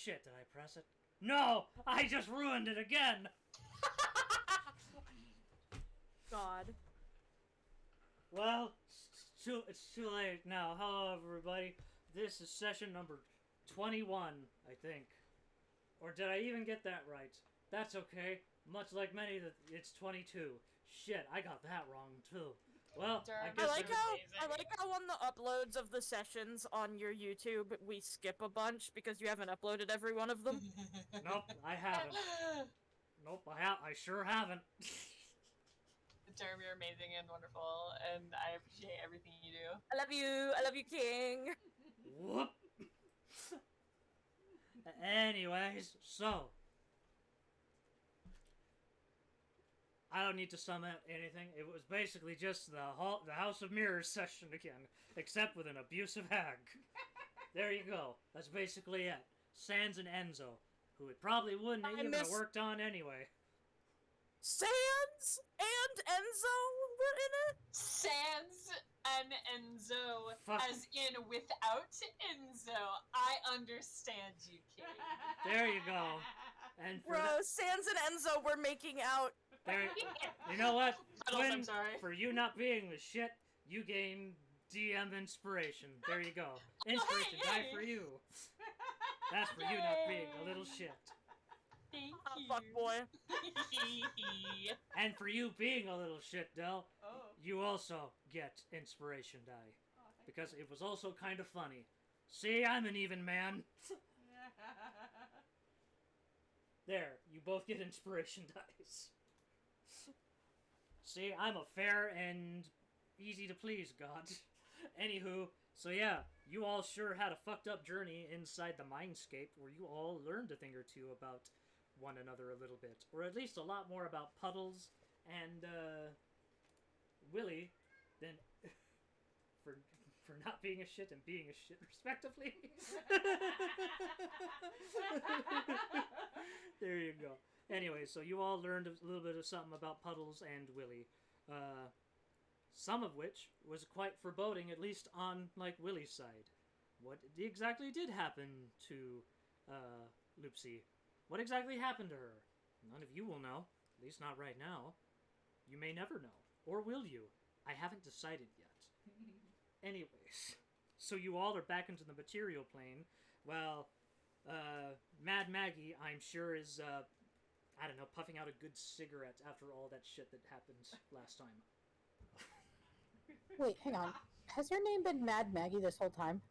shit, did I press it? No! I just ruined it again! God. Well, it's too late now. Hello, everybody. This is session number 21, I think. Or did I even get that right? That's okay. Much like many, it's 22. Shit, I got that wrong, too. Well, I guess I like how on the uploads of the sessions on your YouTube, we skip a bunch because you haven't uploaded every one of them. Nope, I haven't. Nope, I sure haven't. Jeremy, you're amazing and wonderful, and I appreciate everything you do. I love you, King. Whoop. Anyways, so I don't need to sum up anything. It was basically just the House of Mirrors session again, except with an abusive hag. There you go. That's basically it. Sans and Enzo, who it probably wouldn't even have worked on anyway. Sans and Enzo were in it? Sans and Enzo, as in without Enzo. I understand you, King. There you go. And Bro, Sans and Enzo were making out. There, you know what? I'm sorry. For you not being the shit, you gain DM inspiration. There you go. Inspiration die for you. That's for you not being a little shit. Thank you. Fuck boy. And for you being a little shit, Del, you also get inspiration die. Because it was also kind of funny. See, I'm an even man. There, you both get inspiration dice. See, I'm a fair and easy to please god. Anywho, so yeah, you all sure had a fucked up journey inside the mindscape where you all learned a thing or two about one another a little bit. Or at least a lot more about Puddles and, Willy than for not being a shit and being a shit, respectively. There you go. Anyway, so you all learned a little bit of something about Puddles and Willy. Some of which was quite foreboding, at least on, like, Willy's side. What exactly did happen to, Loopsy? What exactly happened to her? None of you will know. At least not right now. You may never know. Or will you? I haven't decided yet. Anyways, so you all are back into the material plane. Well, Mad Maggie, I'm sure, is, I don't know, puffing out a good cigarette after all that shit that happened last time. Wait, hang on. Has your name been Mad Maggie this whole time?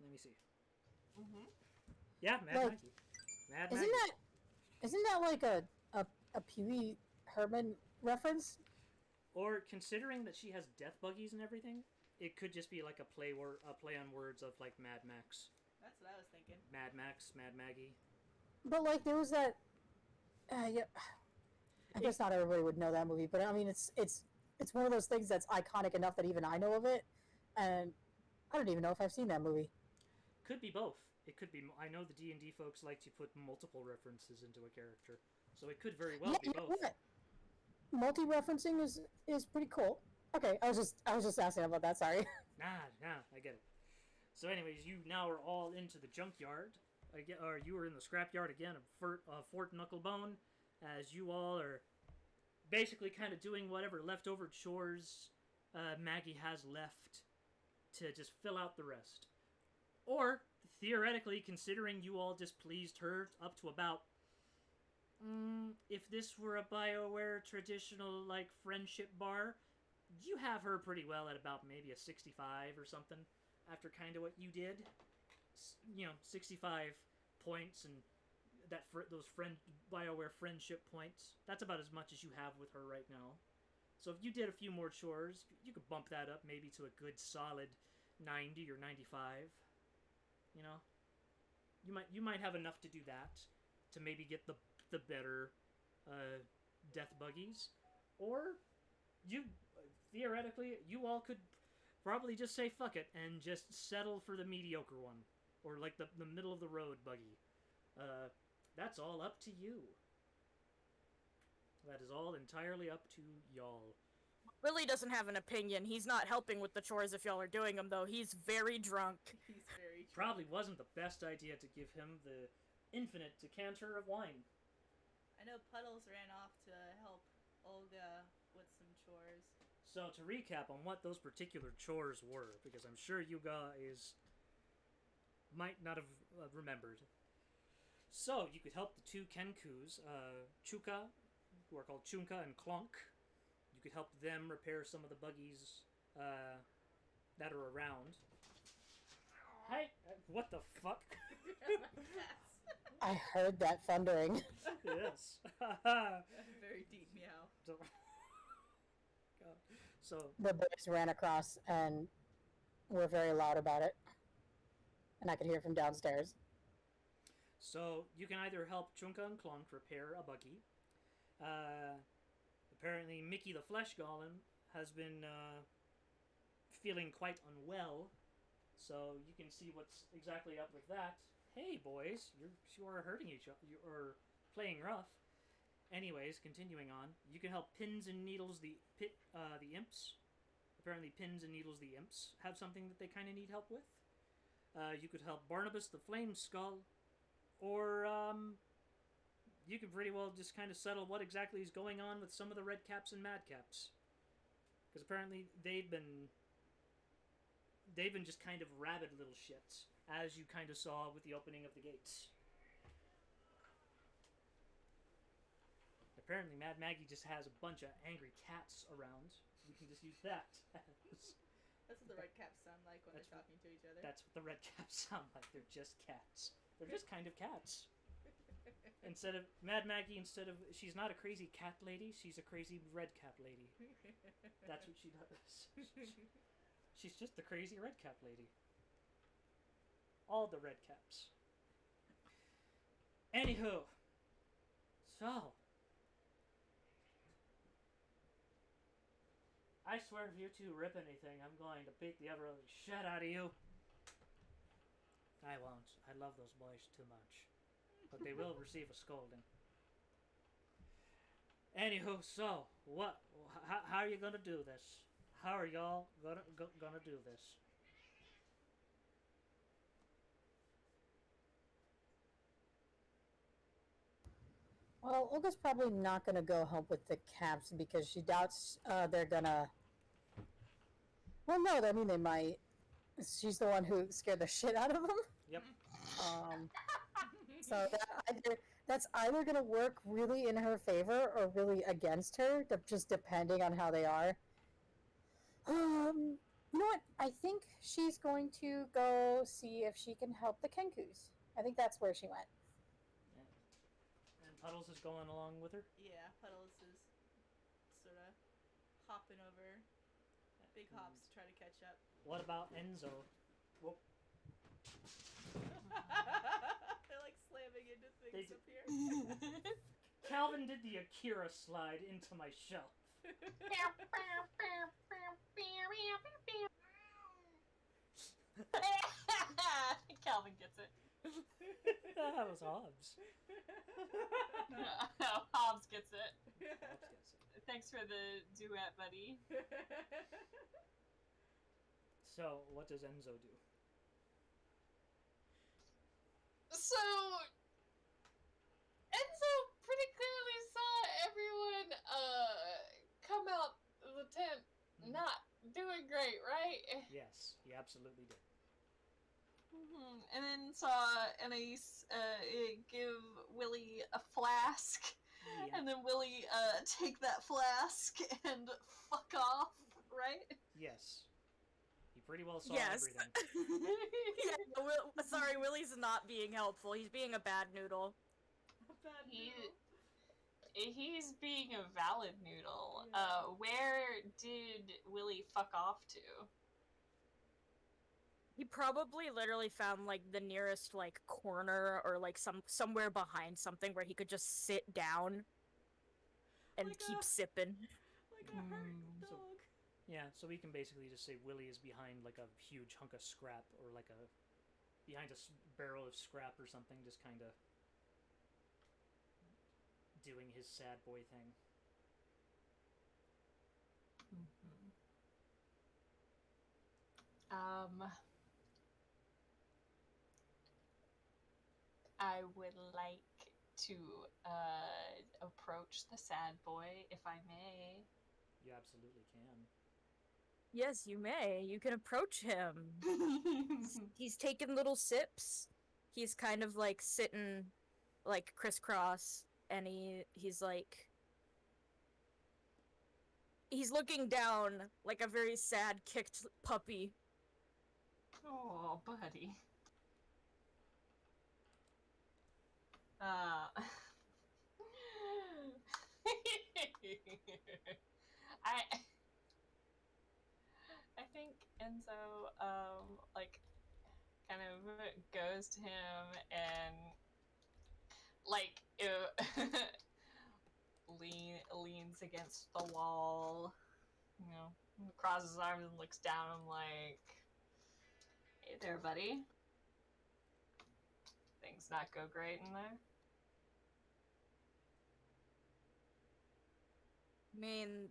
Let me see. Mm-hmm. Yeah, Mad Maggie. Mad isn't Maggie. Isn't that like a Pee Wee Herman reference? Or considering that she has death buggies and everything, it could just be like a play on words of like Mad Max. That's what I was thinking. Mad Max, Mad Maggie. But like there was that. Yeah, I guess not everybody would know that movie, but I mean it's one of those things that's iconic enough that even I know of it, and I don't even know if I've seen that movie. Could be both. It could be. I know the D&D folks like to put multiple references into a character, so it could very well be both. What? Multi-referencing is pretty cool. Okay, I was just asking about that. Sorry. Nah, I get it. So, anyways, you now are all into the junkyard, or you were in the scrapyard again of Fort Knucklebone, as you all are basically kind of doing whatever leftover chores Maggie has left to just fill out the rest. Or, theoretically, considering you all displeased her up to about, if this were a BioWare traditional, like, friendship bar, you have her pretty well at about maybe a 65 or something after kind of what you did. 65 points and those BioWare friendship points. That's about as much as you have with her right now. So if you did a few more chores, you could bump that up maybe to a good solid 90 or 95. You know, you might have enough to do that, to maybe get the better death buggies, or theoretically you all could probably just say fuck it and just settle for the mediocre one, or like the middle of the road buggy. That's all up to you. That is all entirely up to y'all. Willie doesn't have an opinion. He's not helping with the chores if y'all are doing them, though. He's very drunk. He's very probably wasn't the best idea to give him the infinite decanter of wine. I know Puddles ran off to help Olga with some chores. So to recap on what those particular chores were, because I'm sure you guys might not have remembered. So you could help the two Kenkus, Chuka, who are called Chunka and Clonk. You could help them repair some of the buggies that are around. Hey, what the fuck? I heard that thundering. Yes. Very deep meow. God. So The boys ran across and were very loud about it. And I could hear from downstairs. So you can either help Chunka and Clonk repair a buggy. Apparently Mickey the Flesh Golem has been feeling quite unwell. So you can see what's exactly up with that. Hey boys, you are hurting each other. You are playing rough. Anyways, continuing on, you can help Pins and Needles the imps. Apparently, Pins and Needles the imps have something that they kind of need help with. You could help Barnabas the Flame Skull, or you could pretty well just kind of settle what exactly is going on with some of the Red Caps and Mad Caps, because apparently they've been just kind of rabid little shits, as you kind of saw with the opening of the gates. Apparently, Mad Maggie just has a bunch of angry cats around. We can just use that. That's what the red caps sound like when they're talking to each other. That's what the red caps sound like. They're just cats. They're just kind of cats. She's not a crazy cat lady, she's a crazy red cap lady. That's what she does. She's just the crazy red cap lady. All the red caps. Anywho. So. I swear if you two rip anything, I'm going to beat the ever shit out of you. I won't. I love those boys too much. But they will receive a scolding. Anywho, so, what? How are you gonna do this? How are y'all gonna do this? Well, Olga's probably not going to go help with the caps because she doubts they're going to... Well, no, I mean, they might. She's the one who scared the shit out of them. Yep. So that's either going to work really in her favor or really against her, just depending on how they are. You know what? I think she's going to go see if she can help the Kenkus. I think that's where she went. And Puddles is going along with her? Yeah, Puddles is sort of hopping over big hops to try to catch up. What about Enzo? Whoop. They're like slamming into things up here. Calvin did the Akira slide into my shelf. Calvin gets it. That was Hobbs. No, Hobbs gets it. Hobbs gets it. Thanks for the duet, buddy. So, what does Enzo do? So, Enzo pretty clearly saw everyone come out of the tent not doing great, right? Yes, he absolutely did. Mm-hmm. And then saw Anais give Willie a flask, Yeah. and then Willie take that flask and fuck off, right? Yes. He pretty well saw Yes. everything. Yeah, sorry, Willie's not being helpful. He's being a bad noodle. He's being a valid noodle. Yeah. Where did Willie fuck off to? He probably literally found like the nearest like corner or like somewhere behind something where he could just sit down and Like keep a- sipping. Like a hurt So- dog. Yeah, so we can basically just say Willie is behind like a huge hunk of scrap or like behind a barrel of scrap or something, just kind of doing his sad boy thing. I would like to approach the sad boy, if I may. You absolutely can. Yes, you may. You can approach him. He's taking little sips. He's kind of like sitting like crisscross, and he's like he's looking down like a very sad kicked puppy. Oh, buddy. I I think Enzo like kind of goes to him and like leans against the wall, you know, crosses his arms and looks down. I'm like, hey there, buddy. Things not go great in there. I mean,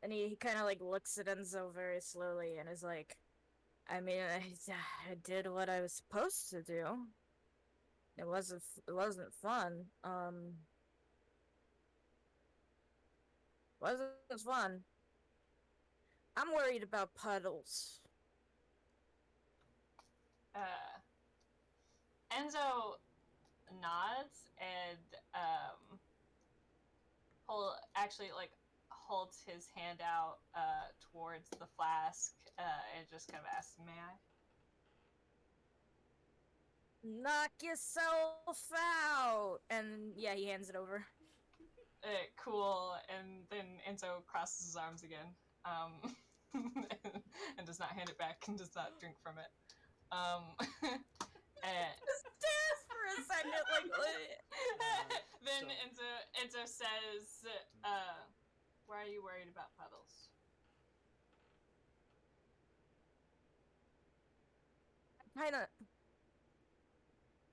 and he kind of like looks at Enzo very slowly and is like, I mean, I did what I was supposed to do. It wasn't fun. Wasn't fun. I'm worried about puddles. Enzo nods and holds his hand out towards the flask and just kind of asks, "May I?" Knock yourself out! And yeah, he hands it over. Cool. And then Enzo crosses his arms again, and does not hand it back and does not drink from it. Just stares for a second, like. Then so- Enzo says, "Why are you worried about puddles?"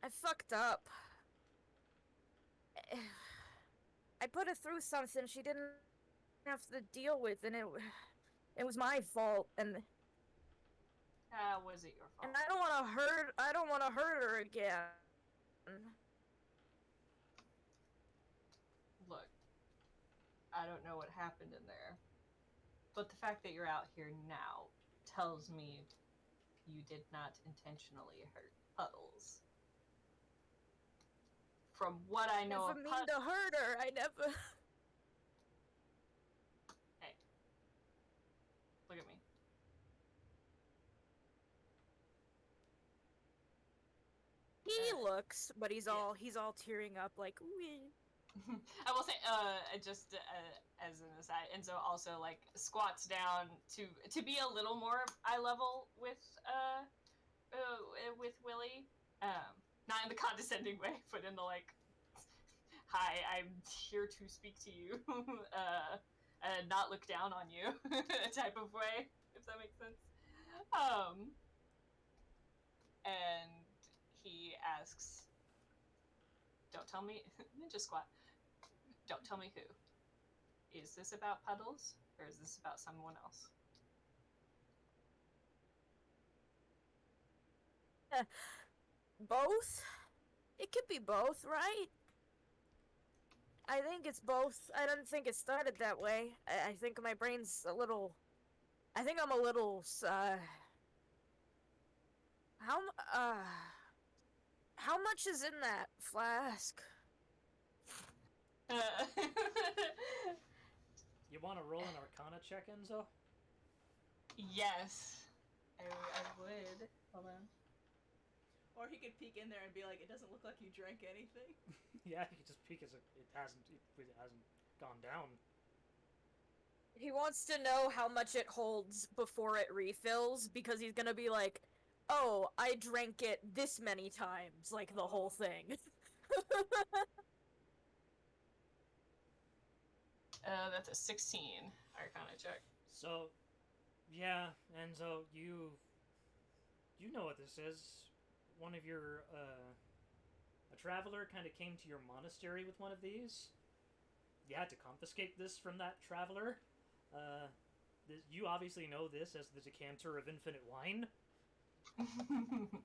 I fucked up. I put her through something she didn't have to deal with, and it was my fault, and Was it your fault? I don't want to hurt her again. Look, I don't know what happened in there, but the fact that you're out here now tells me you did not intentionally hurt Puddles. From what I know Never of mean to hurt her. I never. Hey, look at me. He looks, but he's all tearing up, like. Wee. I will say, just as an aside, Enzo also like squats down to be a little more eye level with Willie. Not in the condescending way, but in the like, hi, I'm here to speak to you, and not look down on you type of way, if that makes sense. And he asks, "Don't tell me, ninja squat. Don't tell me who. Is this about Puddles, or is this about someone else?" Both? It could be both, right? I think it's both. I don't think it started that way. I think my brain's a little. I think I'm a little. How much is in that flask? You want to roll an Arcana check, Enzo? Yes, I would. Hold on. Or he could peek in there and be like, "It doesn't look like you drank anything." Yeah, you can just peek as it hasn't gone down. He wants to know how much it holds before it refills, because he's gonna be like, "Oh, I drank it this many times," like the whole thing. That's a 16 Arcana check. So, yeah, Enzo, you know what this is. One of your a traveler kind of came to your monastery with one of these. You had to confiscate this from that traveler. You obviously know this as the decanter of infinite wine.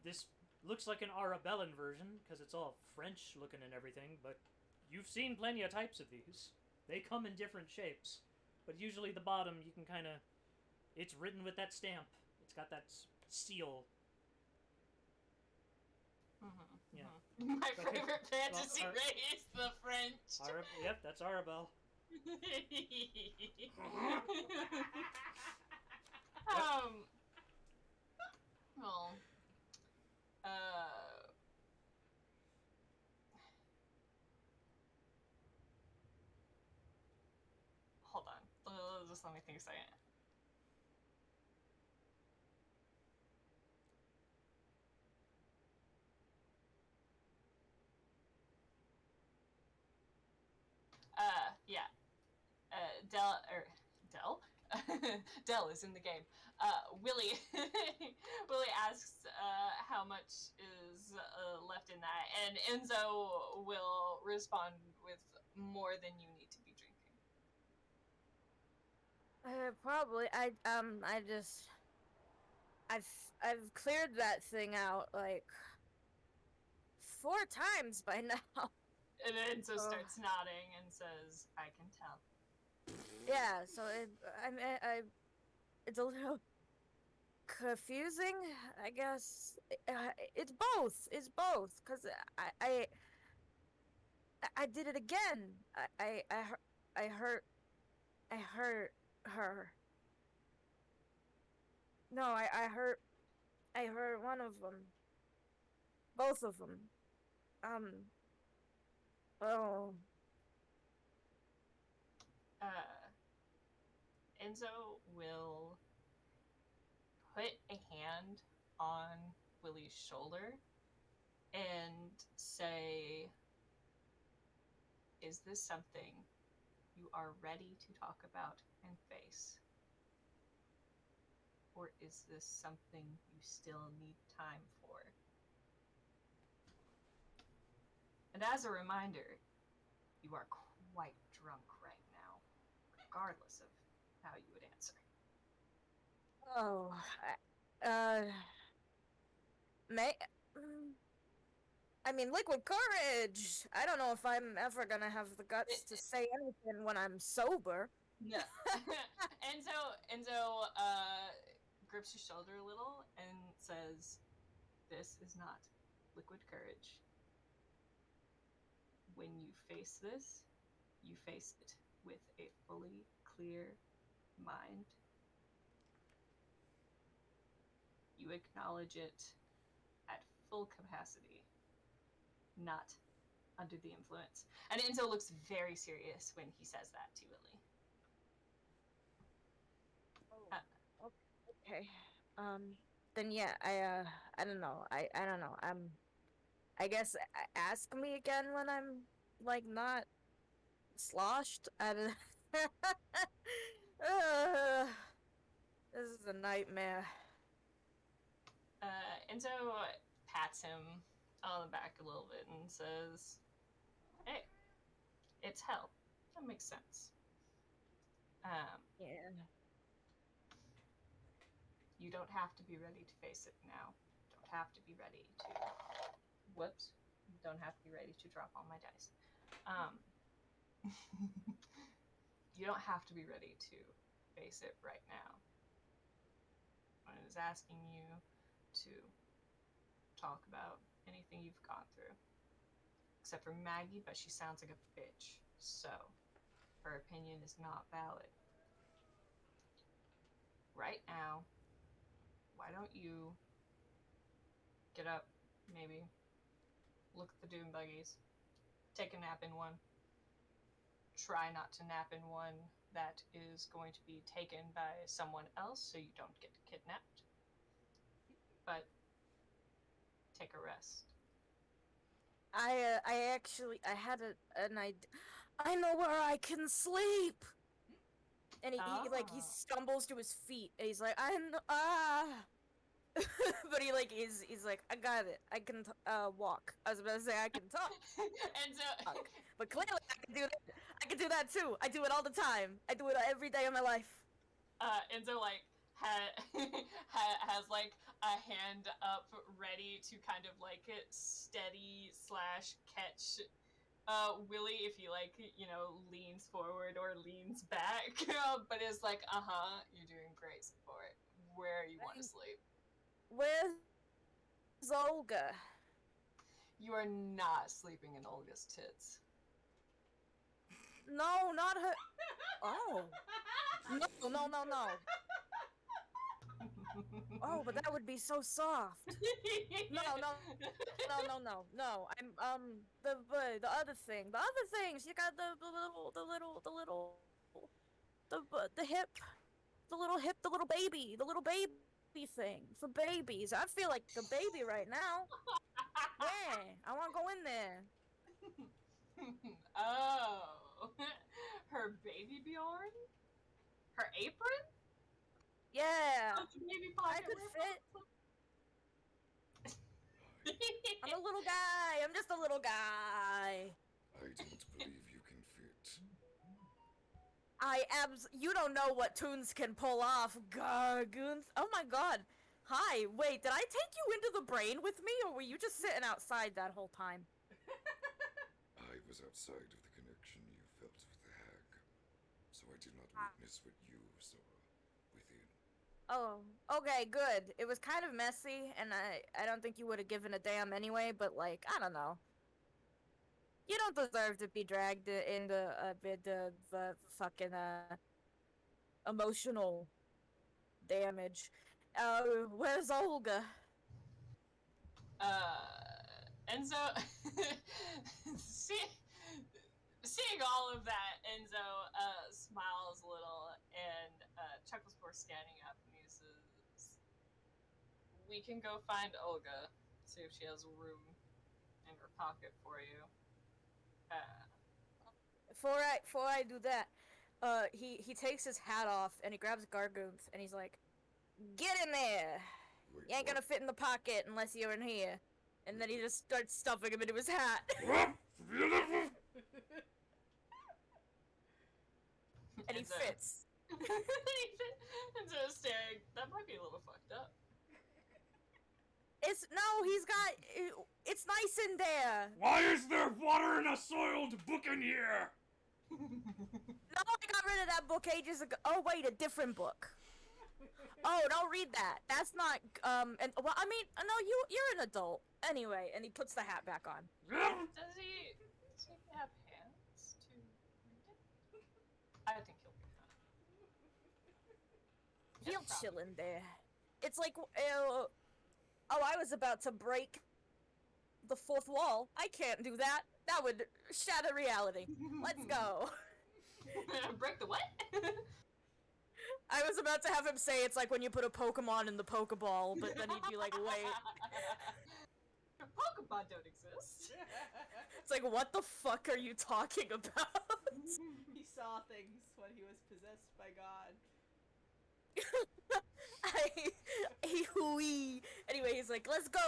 This looks like an Arabellan version because it's all French looking and everything, but you've seen plenty of types of these. They come in different shapes, but usually the bottom you can kind of, it's written with that stamp. It's got that seal. Yeah. My Okay. favorite fantasy Well, race, the French. Yep, that's Arabelle. um. Well. Hold on. Just let me think a second. Yeah. Dell? Dell is in the game. Willie Willie asks how much is left in that, and Enzo will respond with more than you need to be drinking. Probably. I've cleared that thing out like 4 times by now. And Enzo starts nodding and says, "I can tell." Yeah, so it's a little confusing, I guess. It's both. It's both, cause I did it again. I hurt her. No, I hurt one of them. Both of them. Oh. Enzo will put a hand on Willie's shoulder and say, "Is this something you are ready to talk about and face? Or is this something you still need time for?" And as a reminder, you are quite drunk right now, regardless of how you would answer. Oh. I mean, liquid courage! I don't know if I'm ever gonna have the guts to say anything when I'm sober. No. Enzo grips your shoulder a little and says, "This is not liquid courage. When you face this, you face it with a fully clear mind. You acknowledge it at full capacity, not under the influence." And Enzo looks very serious when he says that to Willie. Okay. Then yeah, I don't know. I don't know. I guess ask me again when I'm like not sloshed. I don't. This is a nightmare. Enzo pats him on the back a little bit and says, "Hey, it's hell. That makes sense. Yeah. You don't have to be ready to face it now. Don't have to be ready to... Whoops. Don't have to be ready to drop all my dice. You don't have to be ready to face it right now. I was asking you to talk about anything you've gone through. Except for Maggie, but she sounds like a bitch. So, her opinion is not valid. Right now, why don't you get up, maybe, look at the dune buggies, take a nap in one, try not to nap in one that is going to be taken by someone else so you don't get kidnapped, but take a rest." I had an idea. I know where I can sleep. And he stumbles to his feet. And he's like, but he's like, I got it. I can walk. I was about to say I can talk. And so, But clearly I can do that. I can do that too. I do it all the time. I do it every day of my life. Enzo has like a hand up ready to kind of like steady slash catch Willie if he like, you know, leans forward or leans back, but is like, you're doing great for it. Where you want to sleep? Where's Olga? You are not sleeping in Olga's tits. No, not her. Oh. No. Oh, but that would be so soft. No. The other thing. She got the hip, the little baby thing for babies. I feel like the baby right now. Yeah, I want to go in there. Oh, her baby Bjorn? Her apron? Yeah, Oh, baby I pocket could where- fit. I'm a little guy. I'm just a little guy. I don't believe you can fit. You don't know what Toons can pull off, Gargoons. Oh my god. Hi, wait, did I take you into the brain with me, or were you just sitting outside that whole time? I was outside of the connection you felt with the hag, so I did not witness what you saw within. Oh, okay, good. It was kind of messy, and I don't think you would have given a damn anyway, but like, I don't know. You don't deserve to be dragged into a bit of fucking emotional damage. Where's Olga? Enzo, seeing all of that, Enzo smiles a little and chuckles before standing up, and he says, "We can go find Olga, see if she has room in her pocket for you." Before I do that, he takes his hat off and he grabs Gargoonth and he's like, "Get in there! Wait, You ain't gonna fit in the pocket unless you're in here." And then he just starts stuffing him into his hat. And he Enzo. fits. Enzo's staring. That might be a little fucked up. It's nice in there. Why is there water in a soiled book in here? No, I got rid of that book ages ago. Oh wait, a different book. Oh, don't read that. That's not and well, I mean, no, you're an adult anyway. And he puts the hat back on. Does he have hands to read it? I think he'll be fine. He'll Probably. chill in there. It's like, I was about to break the fourth wall. I can't do that. That would shatter reality. Let's go. Break the what? I was about to have him say it's like when you put a Pokemon in the Pokeball, but then he'd be like, wait. Pokemon don't exist. It's like, what the fuck are you talking about? He saw things when he was possessed by God. Anyway, he's like, let's go,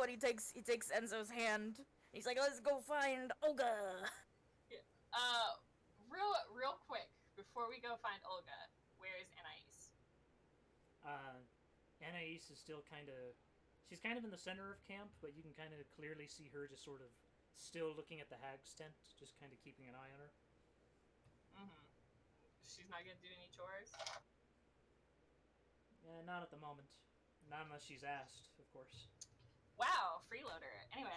and he takes Enzo's hand. He's like, let's go find Olga. Real quick, before we go find Olga, where is Anais? Anais is still she's kind of in the center of camp, but you can kind of clearly see her just sort of still looking at the hag's tent, just kind of keeping an eye on her. Mm-hmm. She's not gonna do any chores? Not at the moment. Not unless she's asked, of course. Wow, freeloader. Anyway,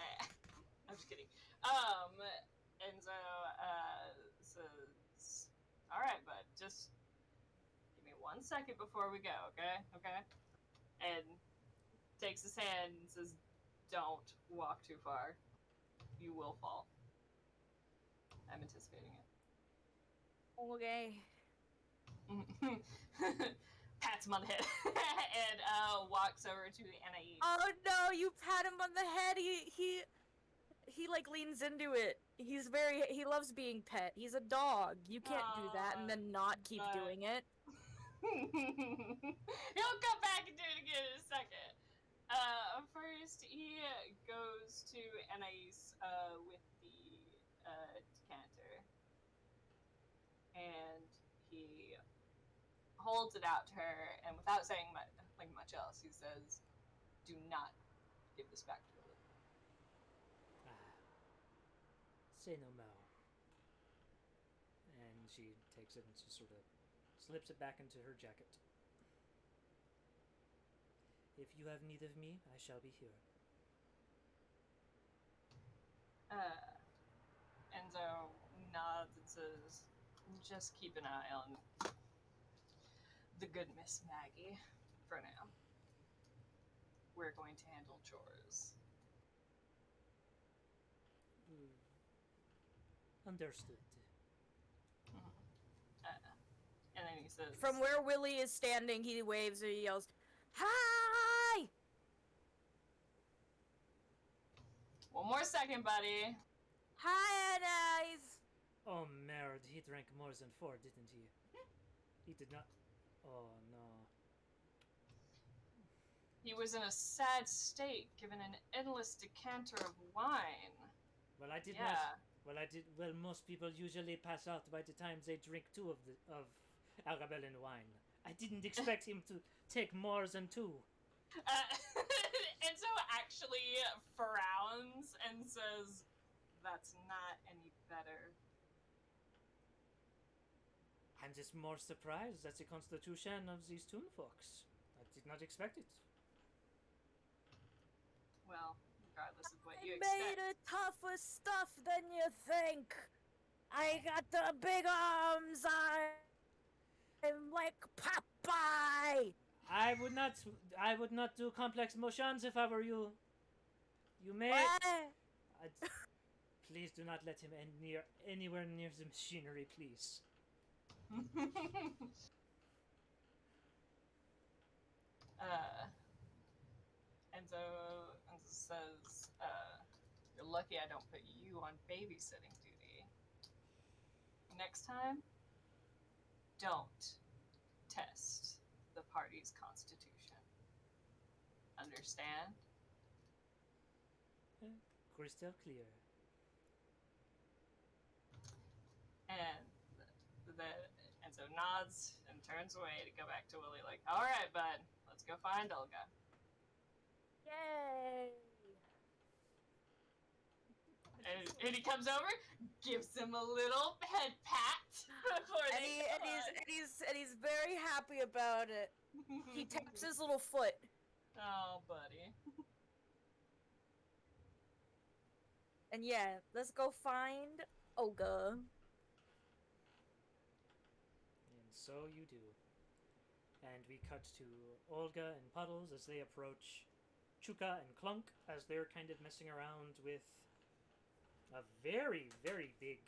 I'm just kidding. Enzo says, "Alright, bud, just give me 1 second before we go, okay? Okay?" And takes his hand and says, "Don't walk too far. You will fall." I'm anticipating Okay. it. Pats him on the head and walks over to Anais. Oh no, you pat him on the head. He like leans into it. He loves being pet. He's a dog. You can't do that and then not keep doing it. He'll come back and do it again in a second. First, he goes to Anais with the decanter. And he holds it out to her, and without saying much else, he says, "Do not give this back to Lily." Ah, say no more. And she takes it and just sort of slips it back into her jacket. If you have need of me, I shall be here. Enzo nods and says, "Just keep an eye on the good Miss Maggie for now. We're going to handle chores." Understood. And then he says, From where Willie is standing, he waves or he yells, "Hi!" "One more second, buddy." Hi, Anais! Oh, merde, he drank more than 4, didn't he? He did not. Oh, no. He was in a sad state, given an endless decanter of wine. Well, I did Yeah. not. Well, most people usually pass out by the time they drink 2 of Arabellan wine. I didn't expect him to take more than 2. Enzo actually frowns and says, "That's not any better." I'm just more surprised at the constitution of these toon folks. I did not expect it. Well, regardless of what you I expect. made it tougher stuff than you think. I got the big arms. I'm like Popeye. I would not do complex motions if I were you. You may. What? Please do not let him anywhere near the machinery, please. Enzo says, "You're lucky I don't put you on babysitting duty. Next time, don't test the party's constitution. Understand?" Crystal clear. And Enzo nods and turns away to go back to Willie, like, "All right, bud, let's go find Olga." Yay! And he comes over, gives him a little head pat before And, they he, go and, he's very happy about it. He taps his little foot. Oh, buddy. And yeah, let's go find Olga. And so you do. And we cut to Olga and Puddles as they approach Chuka and Clunk as they're kind of messing around with a very, very big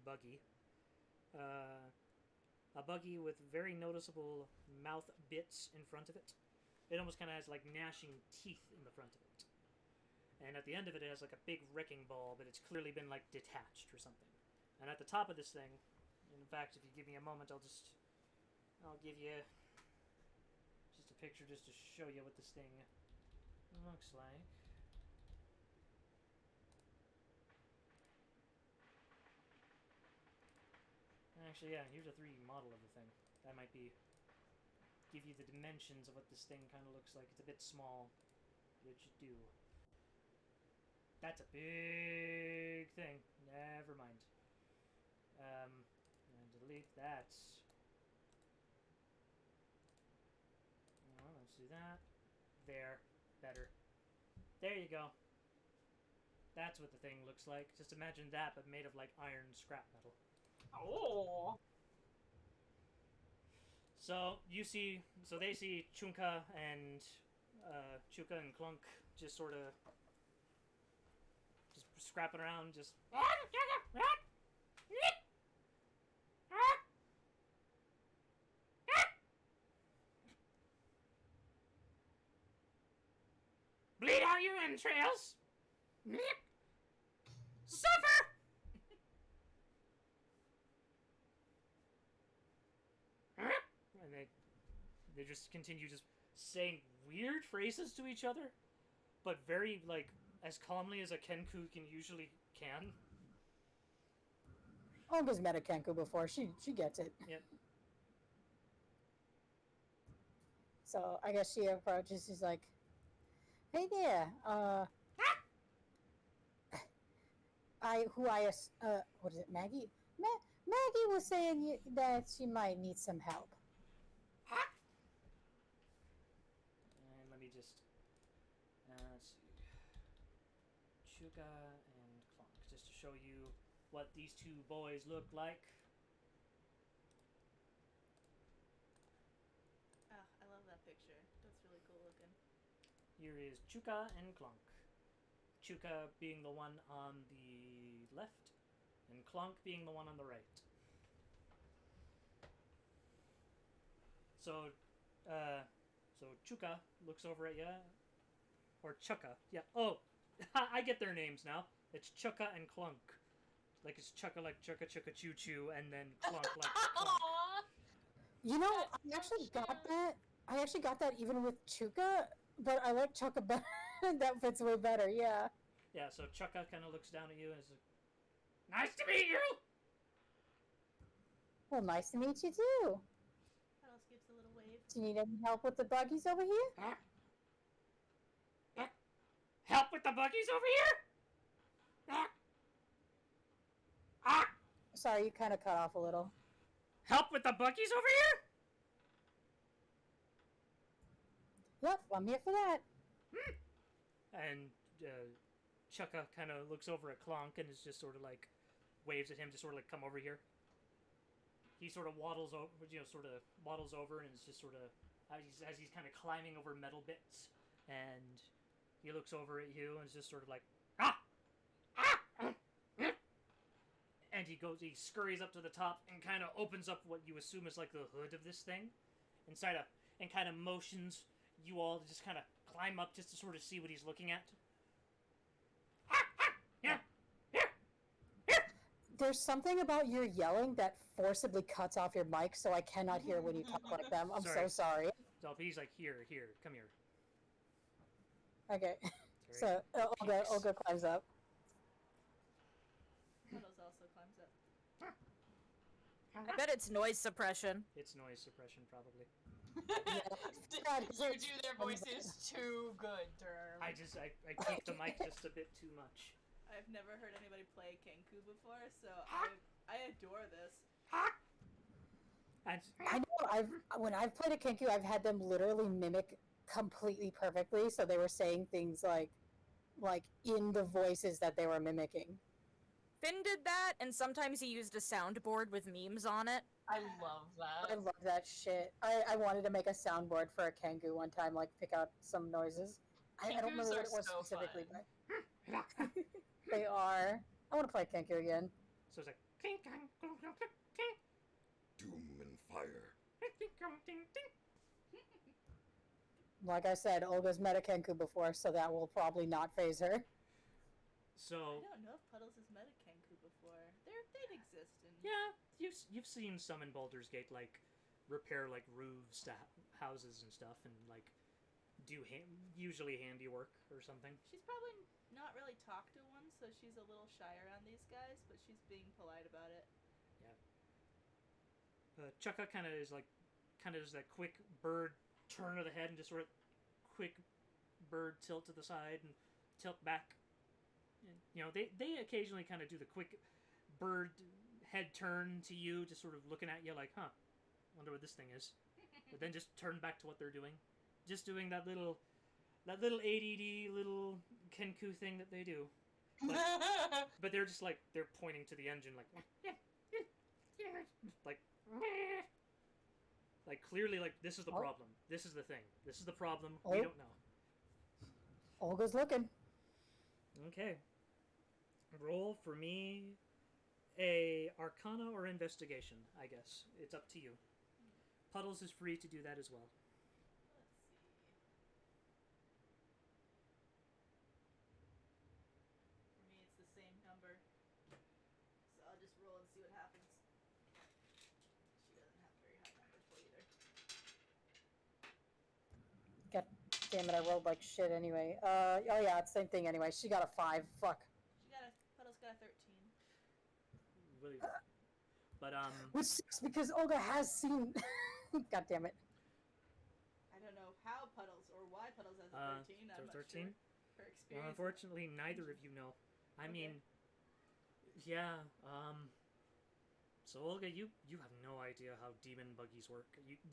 buggy. A buggy with very noticeable mouth bits in front of it. It almost kind of has like gnashing teeth in the front of it. And at the end of it, it has like a big wrecking ball, but it's clearly been like detached or something. And at the top of this thing, in fact, if you give me a moment, I'll give you just a picture just to show you what this thing looks like. Actually, yeah, here's a 3D model of the thing. That might give you the dimensions of what this thing kind of looks like. It's a bit small, but it should do. That's a big thing. Never mind. And delete that. No, let's do that. There. Better. There you go. That's what the thing looks like. Just imagine that, but made of like iron scrap metal. Oh. So they see Chuka and Clunk just sort of just scrapping around, just bleed out your entrails. Suffer. And they just continue just saying weird phrases to each other, but very like as calmly as a Kenku can usually can. Olga's met a Kenku before. She gets it. Yep. So I guess she approaches. She's like, "Hey there. What is it, Maggie? Maggie was saying that she might need some help. And let me just let's see, Chuka and Clonk, just to show you what these two boys look like. Ah, I love that picture. That's really cool looking. Here is Chuka and Clonk. Chuka being the one on the left, and Clonk being the one on the right. So, Chuka looks over at you, or Chuka. Yeah. Oh, I get their names now. It's Chuka and Clunk. Like it's Chuka like Chuka Chuka Choo Choo, and then Clunk like Clunk. Aww. You know, That's I actually so got cute. that. I actually got that even with Chuka, but I like Chuka better. That fits way better. Yeah. Yeah. So Chuka kind of looks down at you and is like, "Nice to meet you." Well, nice to meet you too. Puddles gives a little wave. Do you need any help with the buggies over here? Huh? Help with the buggies over here? Sorry, you kind of cut off a little. Help with the buggies over here? Yep, I'm here for that. And Chuka kind of looks over at Clonk and is just sort of like waves at him to sort of like come over here. He sort of waddles over, waddles over and is just sort of as he's kind of climbing over metal bits, and he looks over at you and is just sort of like and he scurries up to the top and kind of opens up what you assume is like the hood of this thing and kind of motions you all to just kind of climb up just to sort of see what he's looking at. There's something about your yelling that forcibly cuts off your mic, so I cannot hear when you talk like them. I'm so sorry. So he's like, here, come here. Okay. Sorry. So Olga climbs up. Puddles also climbs up. I bet it's noise suppression. It's noise suppression, probably. You do their voices too good, Derm. I keep the mic just a bit too much. I've never heard anybody play Kenku before, so I adore this. I know. When I've played a Kenku, I've had them literally mimic completely perfectly. So they were saying things like in the voices that they were mimicking. Finn did that, and sometimes he used a soundboard with memes on it. I love that. I love that shit. I wanted to make a soundboard for a Kenku one time, like pick out some noises. I don't remember what it was so specifically, fun. but they are. I want to play Kenku again. So it's like clink, clink, clink, clink, clink, Doom and fire. clink, clink, clink, clink. Like I said, Olga's met a Kenku before, so that will probably not phase her. So I don't know if Puddles has met a Kenku before. They'd exist in. yeah, you've seen some in Baldur's Gate like repair like roofs to houses and stuff, and like do usually handiwork or something. She's probably not really talked to one, so she's a little shy around these guys, but she's being polite about it. Chuka kind of does that quick bird turn of the head and just sort of quick bird tilt to the side and tilt back. And, they occasionally kind of do the quick bird head turn to you, just sort of looking at you like, huh, wonder what this thing is. But then just turn back to what they're doing. Just doing that little ADD little Kenku thing that they do. But they're just like, they're pointing to the engine like clearly like this is the problem. This is the thing. This is the problem. We don't know. Olga's looking. Okay. Roll for me a Arcana or Investigation, I guess. It's up to you. Puddles is free to do that as well. Let's see. For me, it's the same number. So I'll just roll and see what happens. She doesn't have very high numbers for either. God damn it, I rolled like shit anyway. Oh yeah, it's the same thing anyway. She got a 5. Fuck. Puddles got a 13. Willie, But Which sucks because Olga has seen. God damn it. I don't know how Puddles or why Puddles has a 13. I'm not 13? sure. Her Well, experience. unfortunately, neither of you know. I Okay. mean, yeah. So Olga, you have no idea how demon buggies work.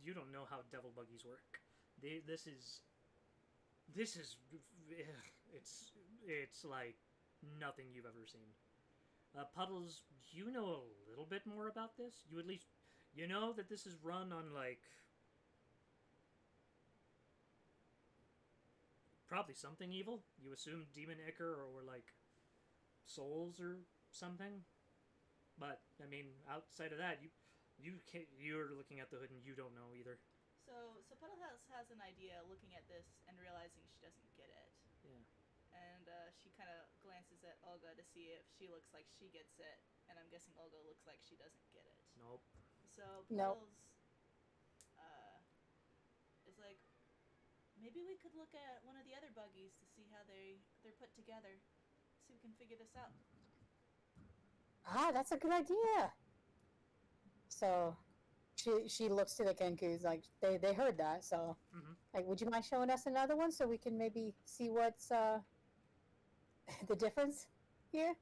You don't know how devil buggies work. This is it's like nothing you've ever seen. Puddles, you know a little bit more about this. You at least you know that this is run on like probably something evil. You assume demon ichor or like souls or something. But I mean, outside of that, you're looking at the hood and you don't know either. So Puddle has an idea looking at this and realizing she doesn't get it. Yeah. And she kind of glances at Olga to see if she looks like she gets it. And I'm guessing Olga looks like she doesn't get it. Nope. So Nope. Puddles is like, maybe we could look at one of the other buggies to see how they're put together. See if we can figure this out. Ah, that's a good idea. So, she looks to the Kenkus like they heard that. So, like, would you mind showing us another one so we can maybe see what's the difference here?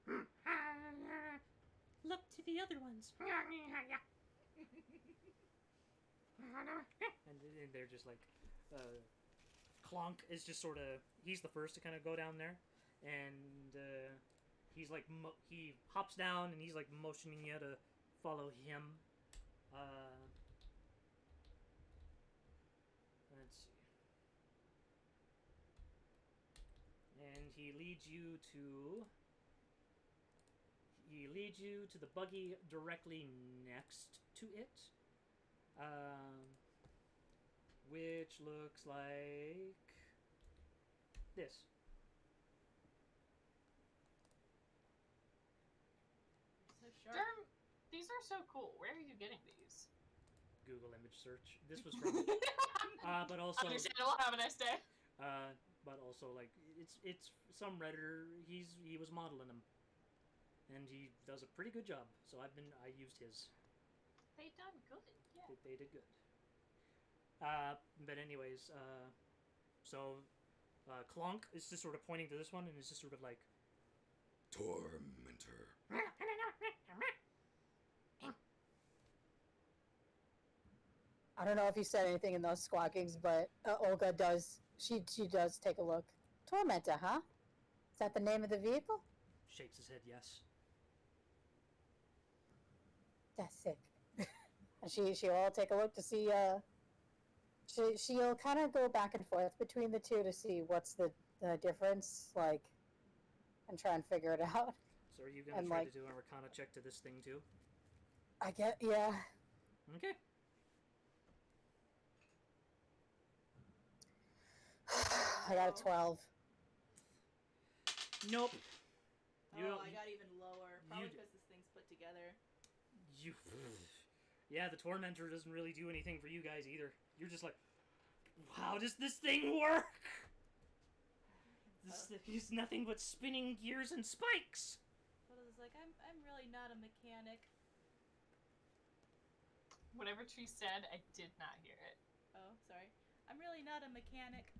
Look to the other ones. And they're just like, Clonk is just sort of, he's the first to kind of go down there, and he's like, he hops down and he's like motioning you to follow him. Let's see. And he leads you to the buggy directly next to it. Which looks like this. So sharp. Derm, these are so cool. Where are you getting these? Google image search. This was from, but also, Understandable. Have a nice day. but also like it's some redditor. He was modeling them, and he does a pretty good job. So I used his. They done good. Yeah. They did good. But anyways, so Clonk is just sort of pointing to this one, and it's just sort of like Tormentor. I don't know if you said anything in those squawkings, but Olga does. She does take a look. Tormentor, huh? Is that the name of the vehicle? shakes his head yes. That's sick. And she'll take a look to see. She'll kind of go back and forth between the two to see what's the difference, like, and try and figure it out. So are you gonna And, try like- to do an Arcana check to this thing too? I get, yeah. Okay. I got a 12. Nope. I got even lower. Probably you- because this thing's put together. You. Yeah, the Tormentor doesn't really do anything for you guys either. You're just like, how does this thing work? This is nothing but spinning gears and spikes. But I was like, I'm really not a mechanic. Whatever Tree said, I did not hear it. Oh, sorry. I'm really not a mechanic.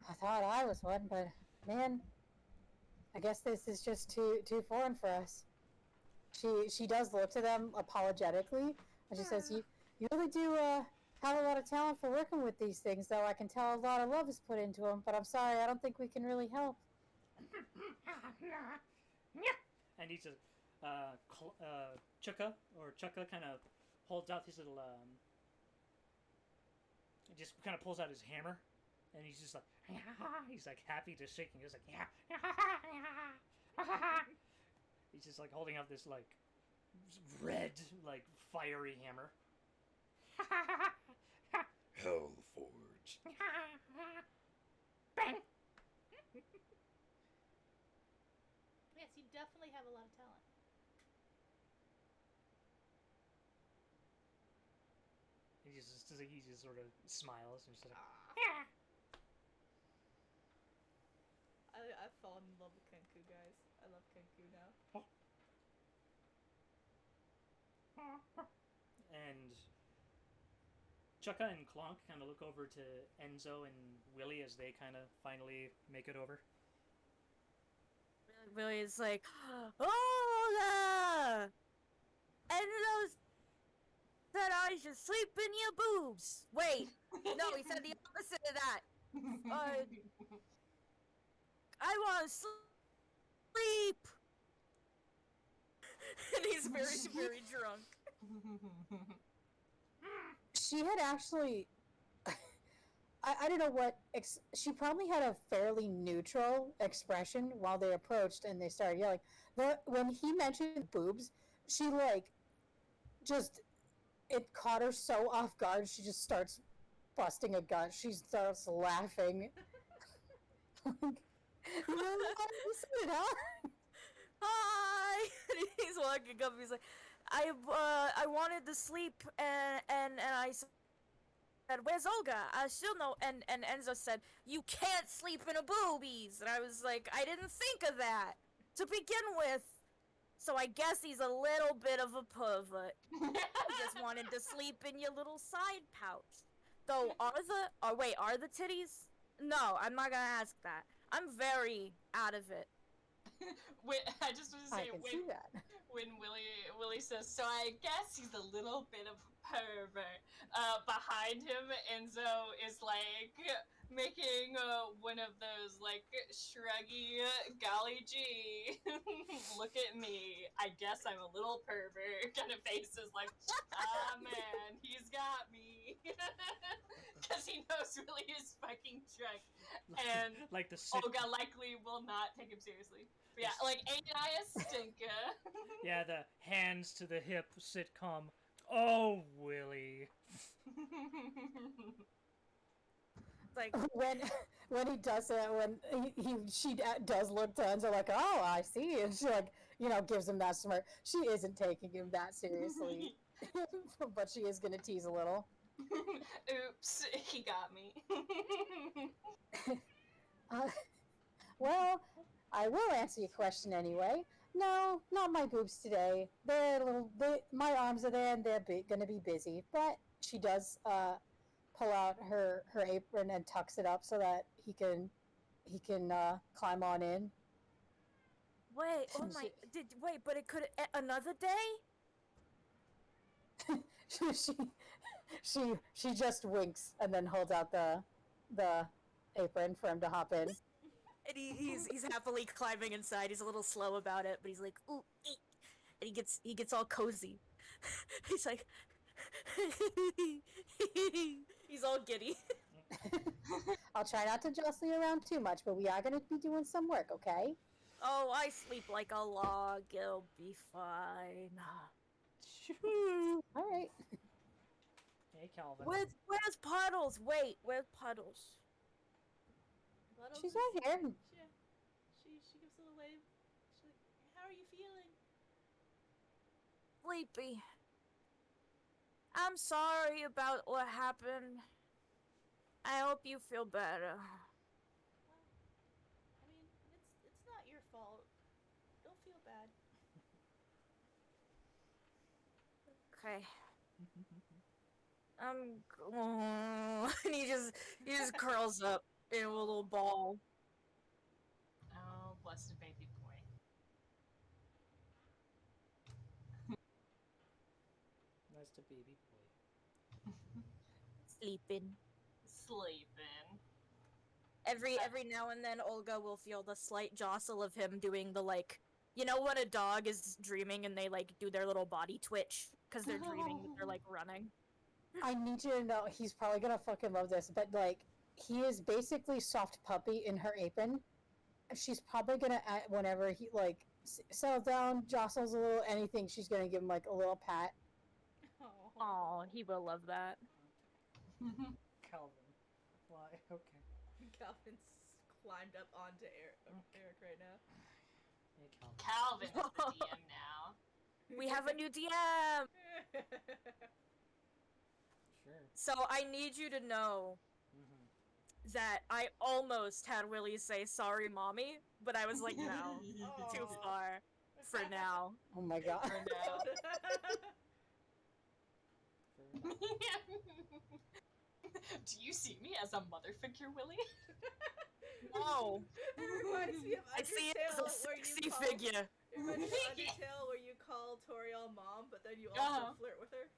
I thought I was one, but man, I guess this is just too foreign for us. She does look to them apologetically, and she says, "You really do have a lot of talent for working with these things, though. I can tell a lot of love is put into them. But I'm sorry, I don't think we can really help." And he just, Chukka kind of holds out his little, just kind of pulls out his hammer, and he's just like, he's like happy to shaking. He's like, he's just like holding out this like red, like fiery hammer. Hellforge. Bang! Yes, you definitely have a lot of talent. He just sort of smiles and just like, I've fallen in love with Kenku, guys. I love talking to now. And Chukka and Clonk kind of look over to Enzo and Willie as they kind of finally make it over. Willie is like, Hola! Enzo said I should sleep in your boobs. Wait, no, he said the opposite of that. I want to sleep. And he's very, very drunk. She had actually. I don't know what. She probably had a fairly neutral expression while they approached and they started yelling. When he mentioned boobs, she, like, just. It caught her so off guard, she just starts busting a gut. She starts laughing. Like, you said it, huh? Hi! And he's walking up. He's like, I wanted to sleep, and I said, "Where's Olga?" I still know. And Enzo said, "You can't sleep in a boobies." And I was like, I didn't think of that to begin with. So I guess he's a little bit of a pervert. I just wanted to sleep in your little side pouch. Though, are the titties? No, I'm not gonna ask that. I'm very out of it. I just want to I say can see that. when Willie says, so I guess he's a little bit of a pervert. Behind him, Enzo is like making one of those like shruggy golly gee, look at me. I guess I'm a little pervert kind of faces like, ah man, he's got me. Because he knows Willie is fucking drunk. And Like the Olga likely will not take him seriously. But yeah, like Ananias stinker. Yeah, the hands to the hip sitcom. Oh, Willie. Like, when he does it, when she does look to Enzo like, oh, I see, and she, like, gives him that smirk. She isn't taking him that seriously, but she is gonna tease a little. Oops, he got me. Well, I will answer your question anyway. No, not my boobs today. They're a little bit. My arms are there, and they're gonna be busy. But she does pull out her apron and tucks it up so that he can climb on in. wait, oh my, but it could another day? she just winks and then holds out the apron for him to hop in. And he's happily climbing inside. He's a little slow about it, but he's like, ooh, eek. And he gets all cozy. He's like, he's all giddy. I'll try not to jostle you around too much, but we are going to be doing some work, okay? Oh, I sleep like a log. It'll be fine. All right. Hey, Calvin. Where's Puddles? Wait, where's Puddles? Puddles She's is- right here. She gives a little wave. She's like, how are you feeling? Sleepy. I'm sorry about what happened. I hope you feel better. Well, I mean, it's not your fault. Don't feel bad. Okay. And he just curls up in a little ball. Oh, blessed baby boy. Nice to baby boy. Sleeping. Sleeping. Every now and then Olga will feel the slight jostle of him doing the, like, you know when a dog is dreaming and they like do their little body twitch because they're dreaming that they're like running. I need you to know he's probably gonna fucking love this, but like he is basically soft puppy in her apron. She's probably gonna whenever he like settles down, jostles a little, anything. She's gonna give him like a little pat. Oh, he will love that. Calvin. Why? Okay. Calvin's climbed up onto Eric right now. Hey, Calvin. Calvin is the DM now. We have a new DM. Sure. So I need you to know Mm-hmm. that I almost had Willie say sorry, mommy, but I was like, no, too Aw. far for now. Oh my god. For now. Do you see me as a mother figure, Willie? No, It reminds me of I see it as a Undertale, where you sexy call. figure. It reminds me of Undertale, where you call Toriel mom, but then you also flirt with her.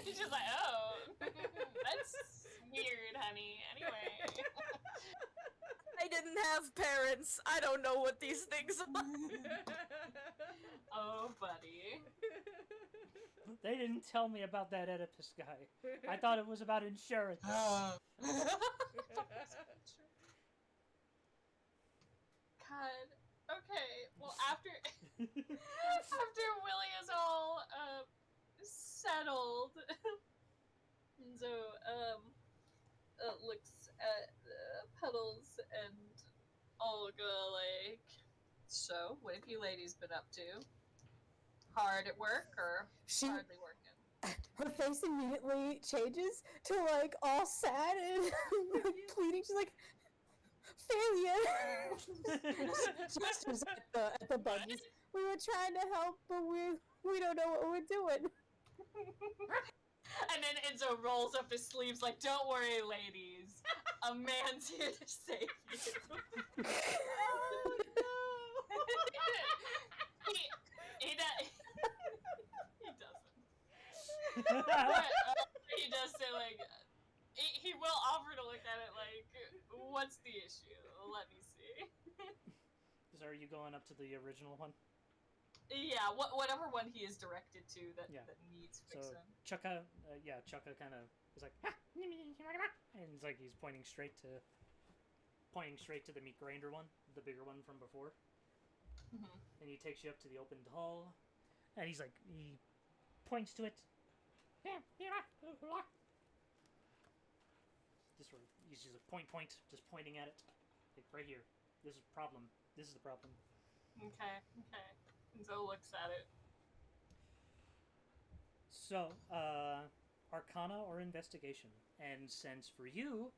She's like, oh, that's weird, honey. Anyway. I didn't have parents. I don't know what these things are. Oh, buddy. They didn't tell me about that Oedipus guy. I thought it was about insurance. God. Okay. Well, after Willie is all settled, and so looks at Puddles and Olga like, so what have you ladies been up to? Hard at work or She, hardly working? her face immediately changes to like all sad and pleading. She's like, failure. Gestures at the buggies. We were trying to help, but we don't know what we're doing. And then Enzo rolls up his sleeves like, don't worry, ladies. A man's here to save you. Oh no! he doesn't. But, he does say, like, he will offer to look at it like, what's the issue? Let me see. So are you going up to the original one? Yeah, whatever one he is directed to that needs So fixing. Chukka kind of is like, "Ha! And it's like he's pointing straight to the meat grinder one, the bigger one from before. Mhm. And he takes you up to the opened hall, and he points to it. He's just a point, just pointing at it, like right here. This is the problem. This is the problem. Okay. Enzo looks at it. So, Arcana or Investigation, and since for you,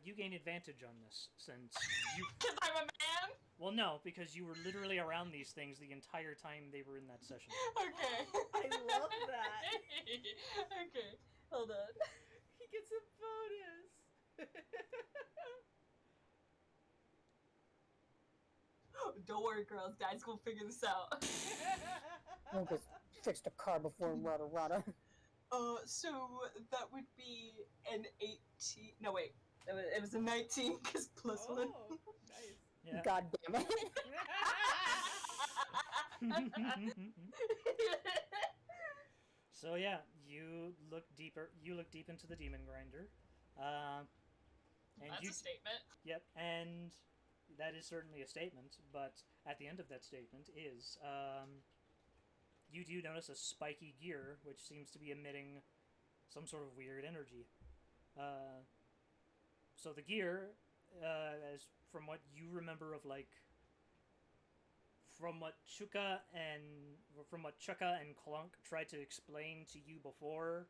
you gain advantage on this since you. Because I'm a man. Well, no, because you were literally around these things the entire time they were in that session. Okay. I love that. Okay, hold on. He gets a bonus. Don't worry, girls. Dad's gonna figure this out. We'll just fix the car before rada. So that would be an 18. No, wait. It was a 19 because plus one. Oh, nice. Yeah. God damn it. So yeah, you look deep into the demon grinder, and That's a statement. Yep, and that is certainly a statement. But at the end of that statement is, you do notice a spiky gear which seems to be emitting some sort of weird energy. So the gear, as from what you remember of from what Chukka and Clunk tried to explain to you before,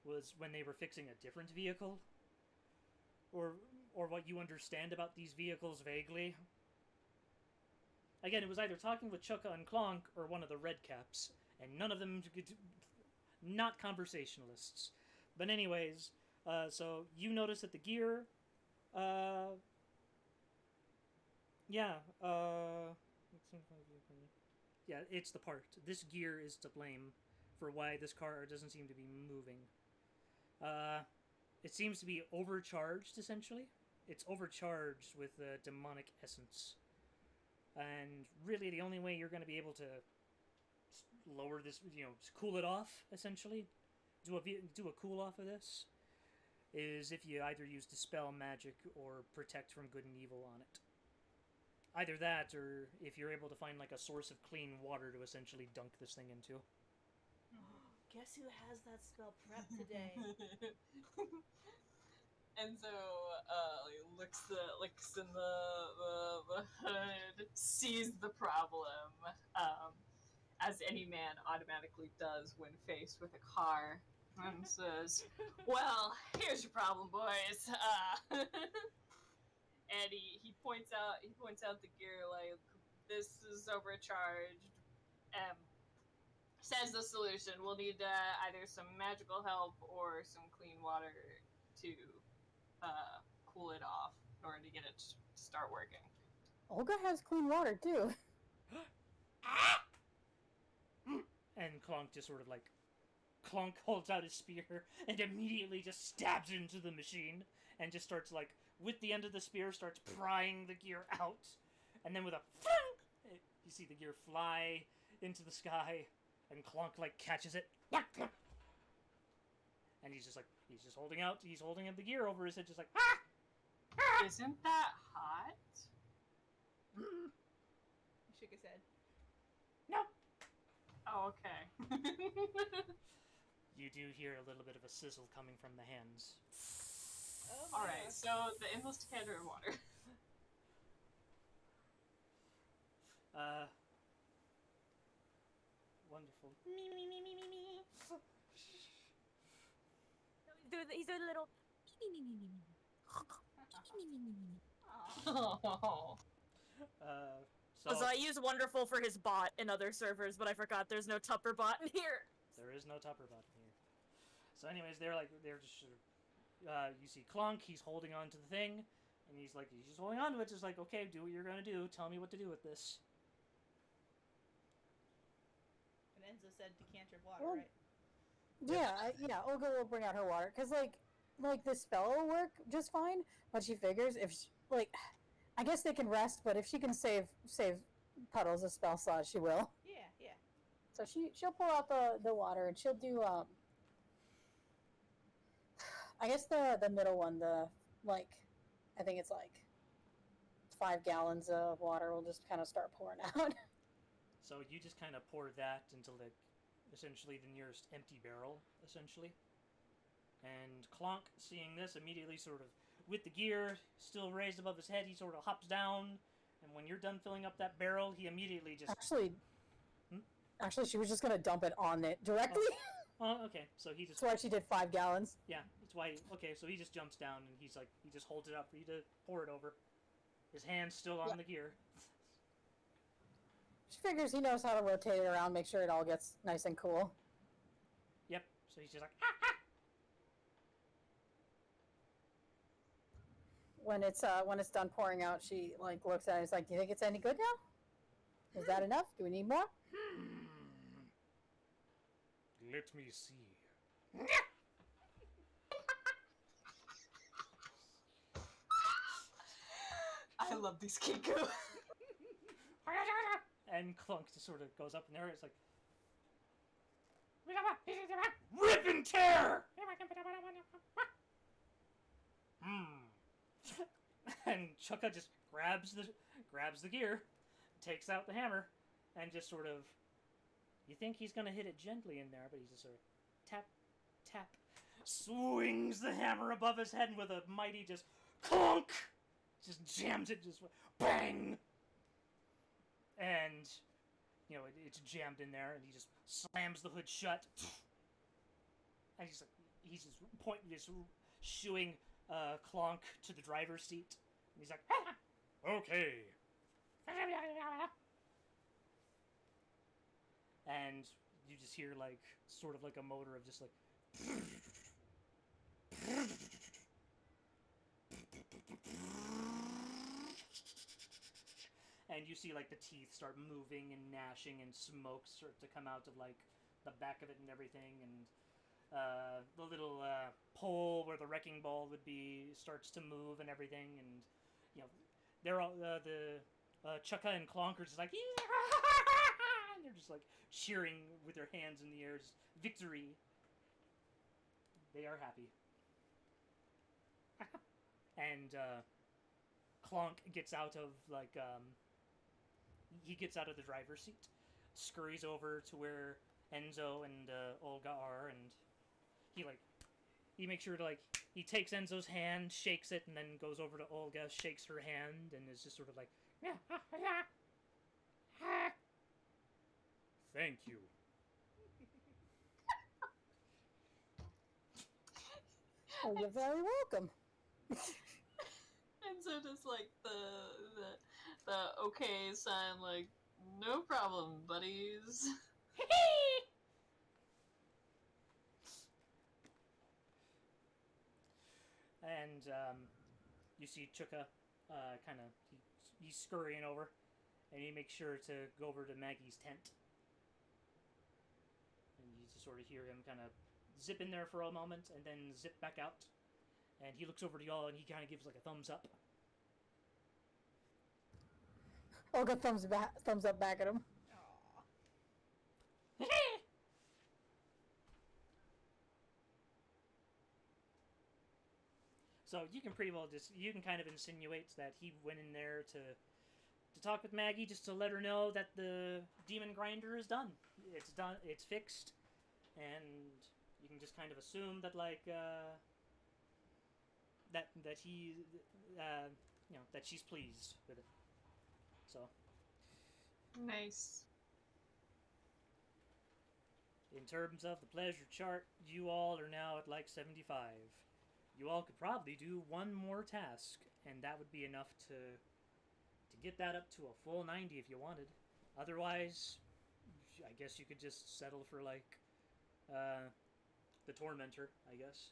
was when they were fixing a different vehicle, or what you understand about these vehicles vaguely. Again, it was either talking with Chukka and Clonk or one of the red caps, and none of them not conversationalists. But anyways, so you notice that the gear, it's the part. This gear is to blame for why this car doesn't seem to be moving. It seems to be overcharged, essentially. It's overcharged with demonic essence. And really, the only way you're going to be able to lower this, cool it off, essentially, do a cool off of this, is if you either use Dispel Magic or Protect from Good and Evil on it. Either that, or if you're able to find a source of clean water to essentially dunk this thing into. Guess who has that spell prep today? Enzo looks in the hood, sees the problem, as any man automatically does when faced with a car, and says, "Well, here's your problem, boys." and he points out the gear like this is overcharged. Says the solution. We'll need either some magical help or some clean water to cool it off in order to get it to start working. Olga has clean water too. And Clonk just sort of like, Clonk holds out his spear and immediately just stabs into the machine and just starts like, with the end of the spear, starts prying the gear out. And then with a thunk, you see the gear fly into the sky, and Clonk like catches it. And he's just holding the gear over his head, just like, ah! Isn't that hot? He shook his head. No. Oh, okay. You do hear a little bit of a sizzle coming from the hands. Oh my Alright, gosh. so the endless decanter of water. Wonderful. He's a little. Oh. So I use wonderful for his bot in other servers, but I forgot there's no Tupper bot in here. There is no Tupper bot in here. So anyways, they're just you see Clonk, he's holding on to the thing, and he's just holding on to it, just like, okay, do what you're gonna do, tell me what to do with this. And Enzo said decanter of water, Well, right? Yeah, Olga will bring out her water, because, like the spell will work just fine, but she figures if, I guess they can rest, but if she can save Puddles a spell slot, she will. Yeah. So she'll pull out the water, and she'll do, I guess the middle one, I think it's 5 gallons of water will just kind of start pouring out. So you just kind of pour that into essentially the nearest empty barrel, essentially. And Clonk, seeing this, immediately sort of, with the gear still raised above his head, he sort of hops down, and when you're done filling up that barrel, he immediately just... Actually, she was just gonna dump it on it directly. Oh, okay, so he just... That's why she did 5 gallons. Yeah, that's why... Okay, so he just jumps down, and he just holds it up for you to pour it over. His hand's still on the gear. She figures he knows how to rotate it around, make sure it all gets nice and cool. Yep, so he's just like... When it's done pouring out, she looks at it and is like, "Do you think it's any good now? Is that enough? Do we need more?" Let me see. I love these Kiku. And Clunk just sort of goes up in there. It's like, rip and tear. And Chukka just grabs the gear, takes out the hammer, and just sort of. You think he's gonna hit it gently in there, but he's just sort of tap, tap, swings the hammer above his head, and with a mighty just clunk, just jams it, just bang. And, it's jammed in there, and he just slams the hood shut. And he's just shooing Clonk to the driver's seat. And he's like, okay. And you just hear, sort of like a motor of just and you see, the teeth start moving and gnashing, and smoke start to come out of, the back of it and everything, and the little pole where the wrecking ball would be starts to move and everything, and, they're all, Chukka and Clonk are just like, and they're just, cheering with their hands in the air, just, victory. They are happy. And, Clonk gets out of, he gets out of the driver's seat, scurries over to where Enzo and Olga are, and he makes sure to, he takes Enzo's hand, shakes it, and then goes over to Olga, shakes her hand, and is just sort of like, thank you. Oh, you're very welcome. And Enzo does like the okay sign, like no problem, buddies. And you see Chuka kind of he's scurrying over, and he makes sure to go over to Maggie's tent. And you just sort of hear him kind of zip in there for a moment and then zip back out. And he looks over to y'all and he kind of gives like a thumbs up. Olga thumbs up back at him. So you can pretty well you can kind of insinuate that he went in there to talk with Maggie just to let her know that the demon grinder is done. It's done. It's fixed, and you can just kind of assume that like that he that she's pleased with it. So Nice. in terms of the pleasure chart, you all are now at like 75. You all could probably do one more task, and that would be enough to get that up to a full 90 if you wanted. Otherwise, I guess you could just settle for like the Tormentor, I guess.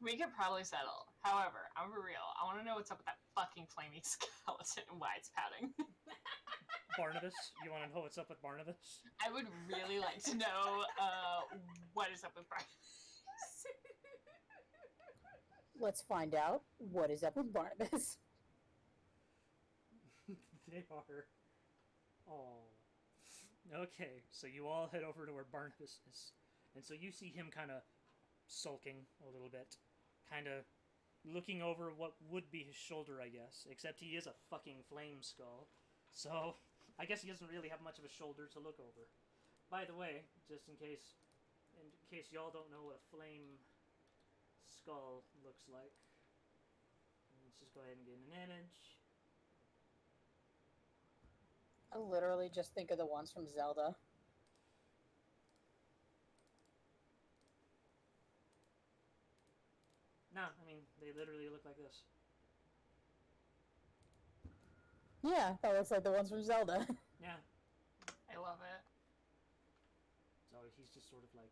We could probably settle. However, I'm for real. I want to know what's up with that fucking flaming skeleton and why it's pouting. Barnabas? You want to know what's up with Barnabas? I would really like to know what is up with Barnabas. Let's find out what is up with Barnabas. They are. Oh. Okay, so you all head over to where Barnabas is. And so you see him kind of sulking a little bit. Kind of looking over what would be his shoulder, I guess. Except he is a fucking flame skull. So, I guess he doesn't really have much of a shoulder to look over. By the way, just in case y'all don't know what a flame skull looks like, let's just go ahead and get an image. I literally just think of the ones from Zelda. No, I mean, they literally look like this. Yeah, that looks like the ones from Zelda. Yeah. I love it. So he's just sort of like...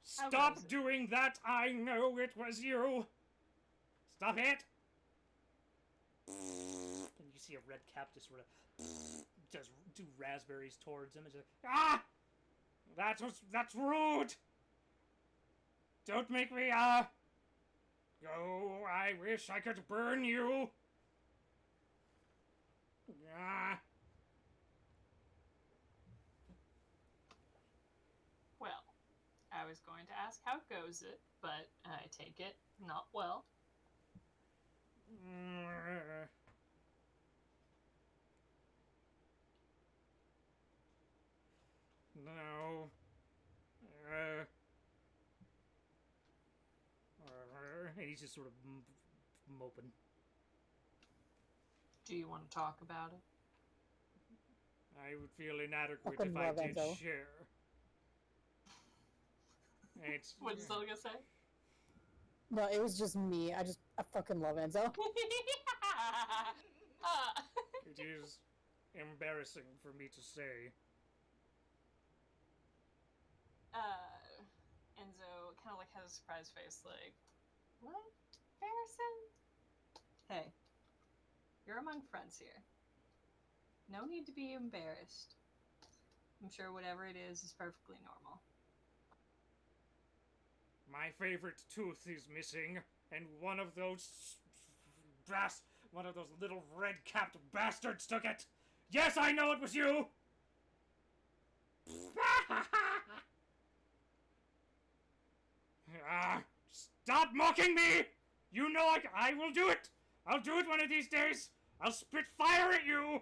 Stop doing that! I know it was you! Stop it! And you see a red cap just sort of just do raspberries towards him and just like, ah! That's rude! Don't make me, oh, I wish I could burn you! Ah! Well, I was going to ask how goes it, but I take it not well. No. And he's just sort of moping. Do you want to talk about it? I would feel inadequate Fucking if I love did Enzo. share. It's What is Olga say? No, it was just me. I fucking love Enzo. It is embarrassing for me to say. Enzo kind of like has a surprised face, like, what? Embarrassing? Hey, you're among friends here. No need to be embarrassed. I'm sure whatever it is perfectly normal. My favorite tooth is missing, and one of those little red-capped bastards took it. Yes, I know it was you. Stop mocking me! You know I will do it. I'll do it one of these days. I'll spit fire at you.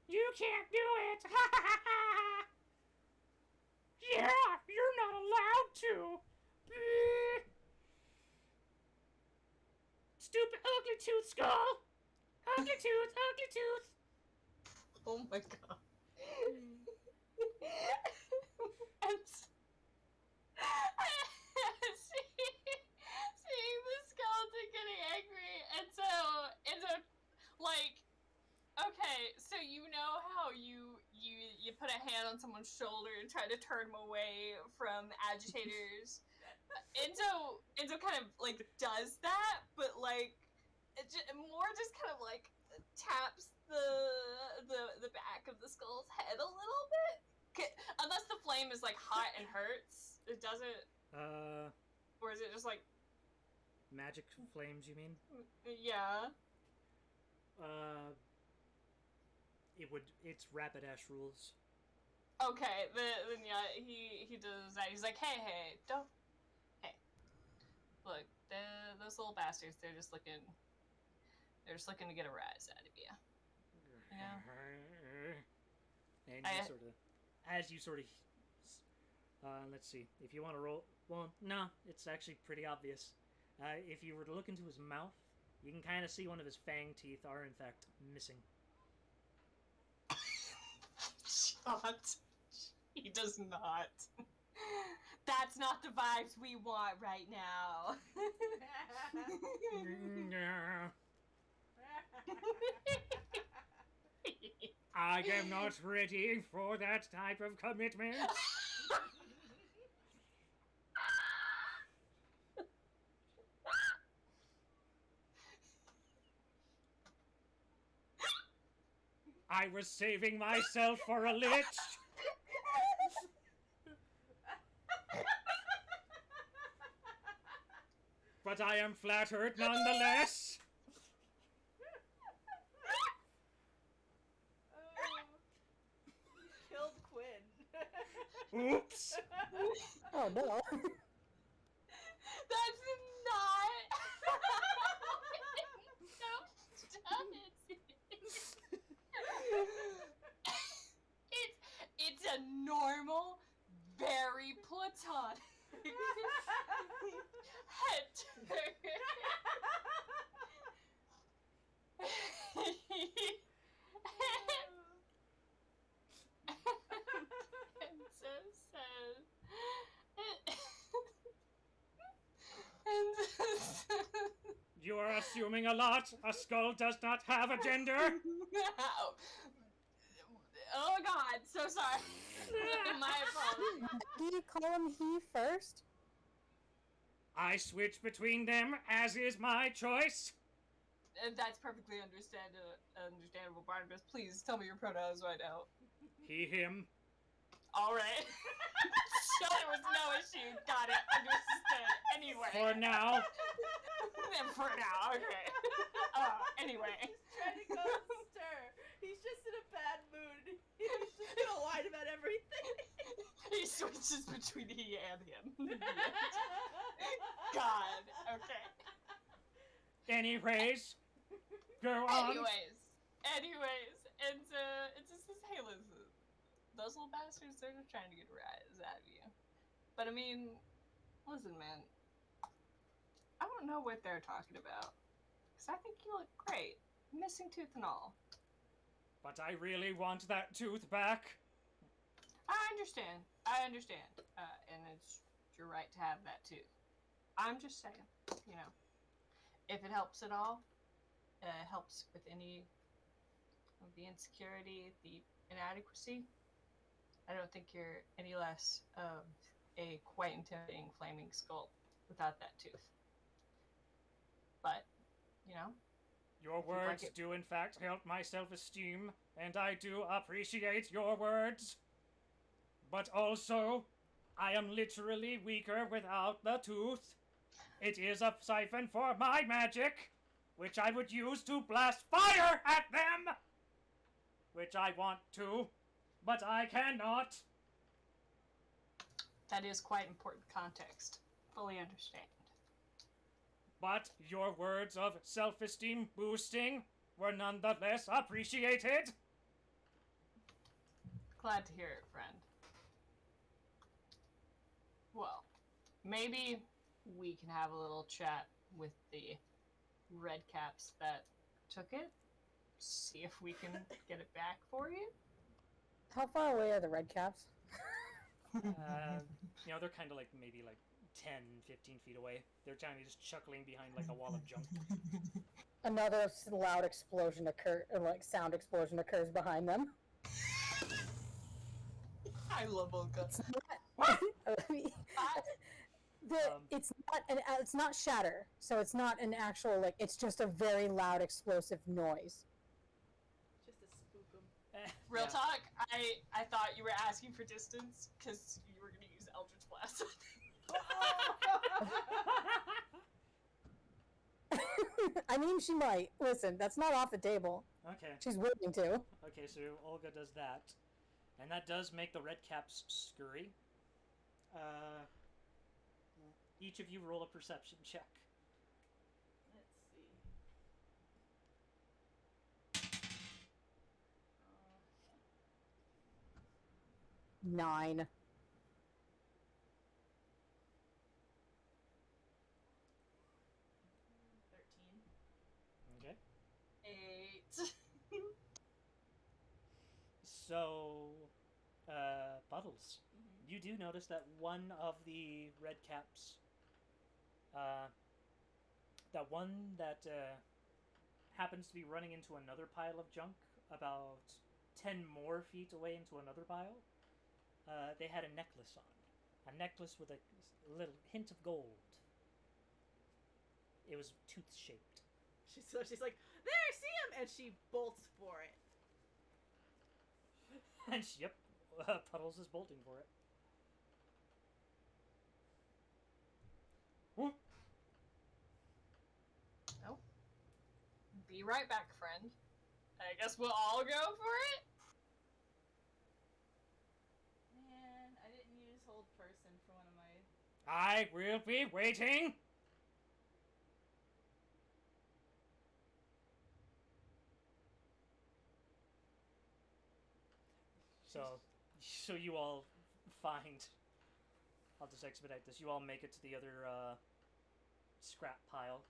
You can't do it. Yeah, you're not allowed to. Stupid ugly tooth skull. Ugly tooth, ugly tooth. Oh my god. Okay, so you know how you put a hand on someone's shoulder and try to turn them away from agitators. Enzo kind of like does that, but like more just kind of like taps the back of the skull's head a little bit. Unless the flame is like hot and hurts, it doesn't. Or is it just like magic flames? You mean? Yeah. It's Rapidash rules. Okay, then yeah, he does that. He's like, hey, don't. Hey, look, those little bastards. They're just looking to get a rise out of you. And you sort of, let's see, if you want to roll. Well, no, it's actually pretty obvious. If you were to look into his mouth, you can kind of see one of his fang teeth are in fact missing. Shut. He does not. That's not the vibes we want right now. I am not ready for that type of commitment. I was saving myself for a lich. But I am flattered nonetheless. You killed Quinn. Oops. Oh no. That's not. No, stop it. It's a normal, very platonic head turn. And so says. You are assuming a lot. A skull does not have a gender. Oh God, so sorry. My apologies. Do you call him he first? I switch between them, as is my choice. That's perfectly understandable, Barnabas. Please tell me your pronouns right now. He, him. All right. So there was no issue. Got it. Understood. Anyway. For now. For now, okay. Anyway. He's trying to go stir. He's just in a bad mood. He's just gonna whine about everything. He switches between he and him. God. Okay. Anyways. Go on. Anyways. And it just says, hey, listen. Those little bastards, they're just trying to get a rise out of you. But I mean, listen, man. I don't know what they're talking about. Because I think you look great. Missing tooth and all. But I really want that tooth back. I understand. And it's your right to have that tooth. I'm just saying, you know, if it helps at all, helps with any of the insecurity, the inadequacy, I don't think you're any less of a quite intimidating flaming skull without that tooth. But, you know. Your words do in fact help my self-esteem, and I do appreciate your words. But also, I am literally weaker without the tooth. It is a siphon for my magic, which I would use to blast fire at them! Which I want to, but I cannot. That is quite important context. Fully understand. But your words of self-esteem boosting were nonetheless appreciated. Glad to hear it, friend. Well, maybe we can have a little chat with the red caps that took it. See if we can get it back for you. How far away are the red caps? They're kind of like maybe like 10, 15 feet away. They're kind of just chuckling behind like a wall of junk. Another loud explosion sound explosion occurs behind them. I love Olga. It's not shatter, so it's not an actual it's just a very loud explosive noise. Just to spook them. Real Yeah. talk, I thought you were asking for distance because you were gonna use Eldritch Blast. I mean, she might. Listen, that's not off the table. Okay. She's willing to. Okay, so Olga does that. And that does make the red caps scurry. Each of you roll a perception check. Let's see. 9. 13. Okay. 8. So, Puddles, you do notice that one of the red caps, that one that happens to be running into another pile of junk about 10 more feet away into another pile, they had a necklace on. A necklace with a little hint of gold. It was tooth-shaped. She's like, there, see him, and she bolts for it. And yep, Puddles is bolting for it. Whoop. Oh. Be right back, friend. I guess we'll all go for it? Man, I didn't use hold person for one of my... I will be waiting. So you all find... I'll just expedite this. You all make it to the other scrap pile,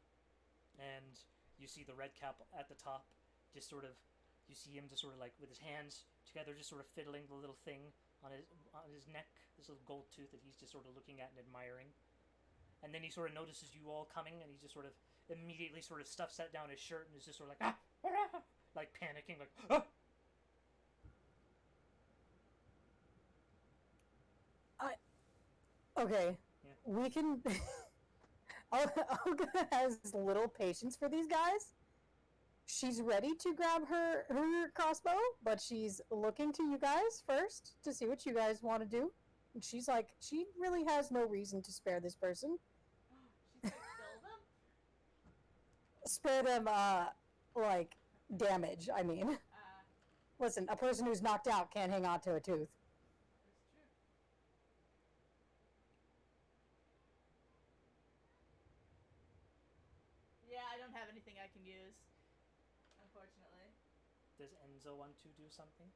and you see the red cap at the top. Just sort of, you see him just sort of like with his hands together, just sort of fiddling the little thing on his neck, this little gold tooth that he's just sort of looking at and admiring. And then he sort of notices you all coming, and he just sort of immediately sort of stuffs that down his shirt and is just sort of like, ah, like panicking, like, ah. Okay. Yeah. We can... Olga has little patience for these guys. She's ready to grab her crossbow, but she's looking to you guys first to see what you guys want to do. And she's like, she really has no reason to spare this person. She's like, kill them? Spare them, damage, I mean. Listen, a person who's knocked out can't hang on to a tooth. That's true. Yeah, I don't have anything I can use, unfortunately. Does Enzo want to do something?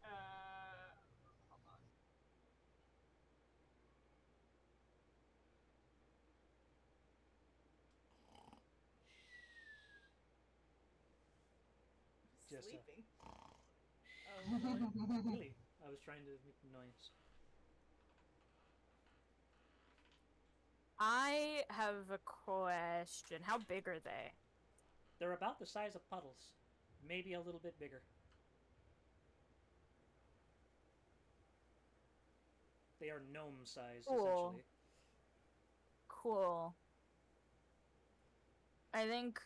Hold on. Just, Sleeping. Oh, really? Really? I was trying to make noise. I have a question. How big are they? They're about the size of Puddles. Maybe a little bit bigger. They are gnome sized, Cool. essentially. Cool. I think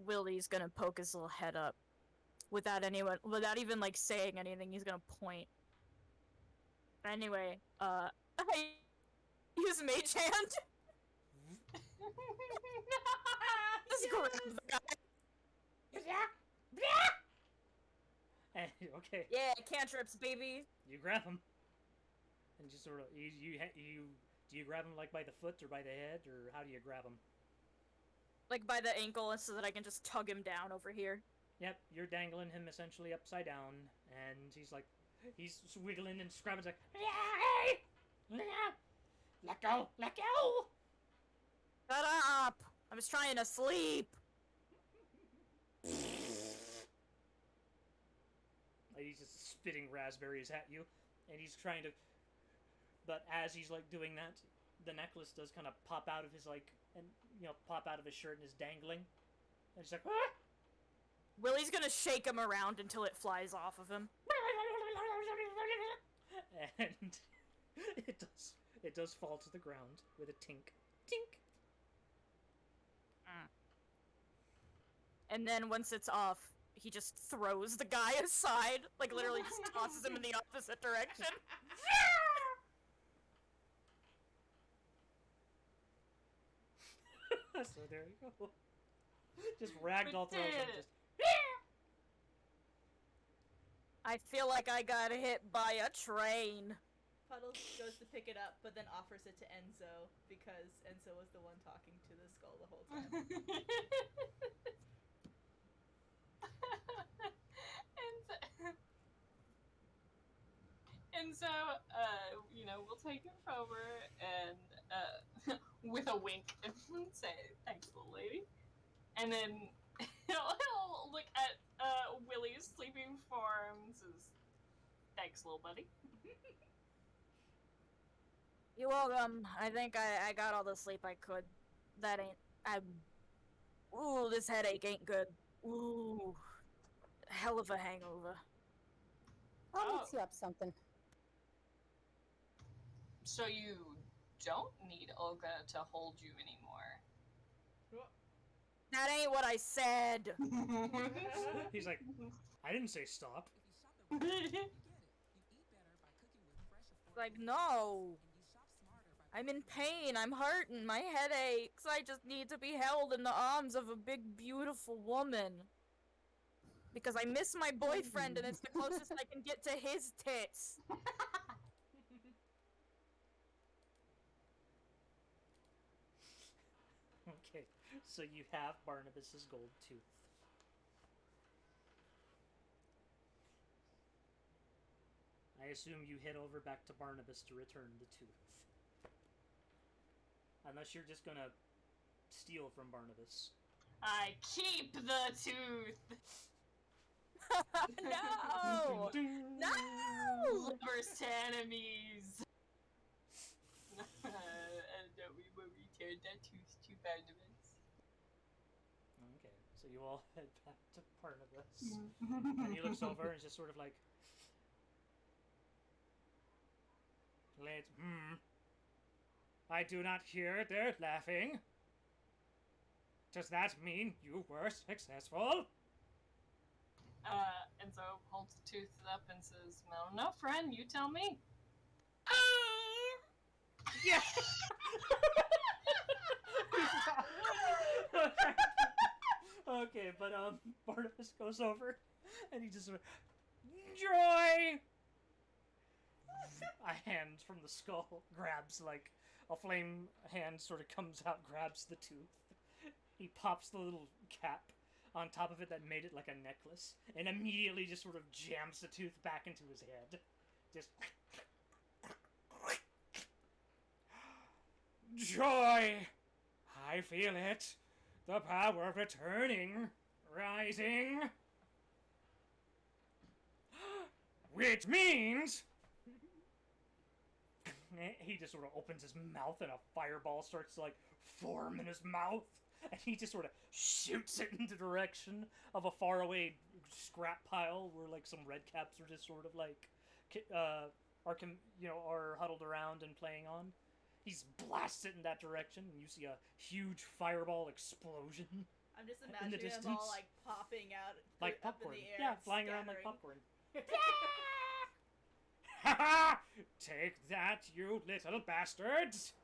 Willie's gonna poke his little head up. Without even like saying anything, he's gonna point. Anyway, I use Mage Hand. Just grab the guy. Okay, Yeah, cantrips, baby. you grab him, and just sort of do you grab him like by the foot or by the head, or how do you grab him? Like by the ankle, so that I can just tug him down over here. Yep, you're dangling him essentially upside down, and he's wiggling and scrabbling like, let go, let go. Shut up! I was trying to sleep. He's just spitting raspberries at you, and he's trying to. But as he's like doing that, the necklace does kind of pop out of his like and pop out of his shirt and is dangling. And she's like, ah! Willie's gonna shake him around until it flies off of him. And it does fall to the ground with a tink. Tink! And then once it's off, he just throws the guy aside, like literally just tosses him in the opposite direction. So there you go. Just ragdoll throws him. Just... I feel like I got hit by a train. Puddles goes to pick it up, but then offers it to Enzo because Enzo was the one talking to the skull the whole time. and so, we'll take him over and, with a wink, and say, thanks, little lady. And then he'll look at Willie's sleeping form and says, thanks, little buddy. You're welcome. I think I got all the sleep I could. That ain't... Ooh, this headache ain't good. Ooh. Hell of a hangover. I'll mix you up something. So you don't need Olga to hold you anymore. That ain't what I said. He's like, I didn't say stop. Like, no. I'm in pain. I'm hurting. My head aches. I just need to be held in the arms of a big, beautiful woman. Because I miss my boyfriend and it's the closest I can get to his tits. Okay, so you have Barnabas's gold tooth. I assume you head over back to Barnabas to return the tooth. Unless you're just gonna steal from Barnabas. I keep the tooth! No! No! Lovers to enemies! And we will return that tooth to Barnabas. Okay, so you all head back to Barnabas. And he looks over and is just sort of like... I do not hear their laughing. Does that mean you were successful? And so holds the tooth up and says, I don't know, friend, you tell me. Yeah! Okay, but Barnabas goes over and he just sort of, joy! A hand from the skull grabs, like, a flame hand sort of comes out, grabs the tooth. He pops the little cap on top of it that made it like a necklace, and immediately just sort of jams the tooth back into his head. Just... Joy! I feel it. The power returning. Rising. Which means... He just sort of opens his mouth and a fireball starts to, like, form in his mouth. And he just sort of shoots it in the direction of a faraway scrap pile where, like, some red caps are just sort of, like, are huddled around and playing on. He's blasts it in that direction, and you see a huge fireball explosion. I'm just in the imagining distance. them all like popping out Like up popcorn. in the air. Yeah, and flying around like scattering. popcorn. Ha ha! Take that, you little bastards!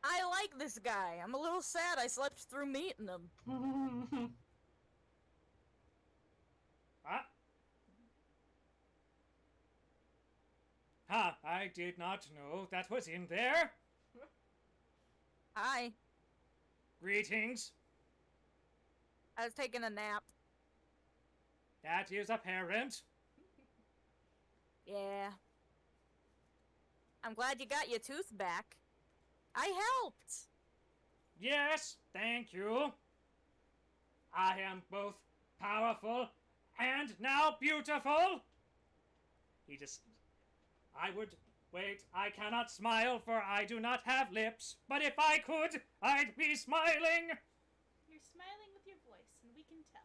I like this guy. I'm a little sad I slept through meeting him. I did not know that was in there. Hi. Greetings. I was taking a nap. That is apparent. Yeah. I'm glad you got your tooth back. I helped. Yes, thank you. I am both powerful and now beautiful. I would Wait, I cannot smile, for I do not have lips. But if I could, I'd be smiling. You're smiling with your voice, and we can tell.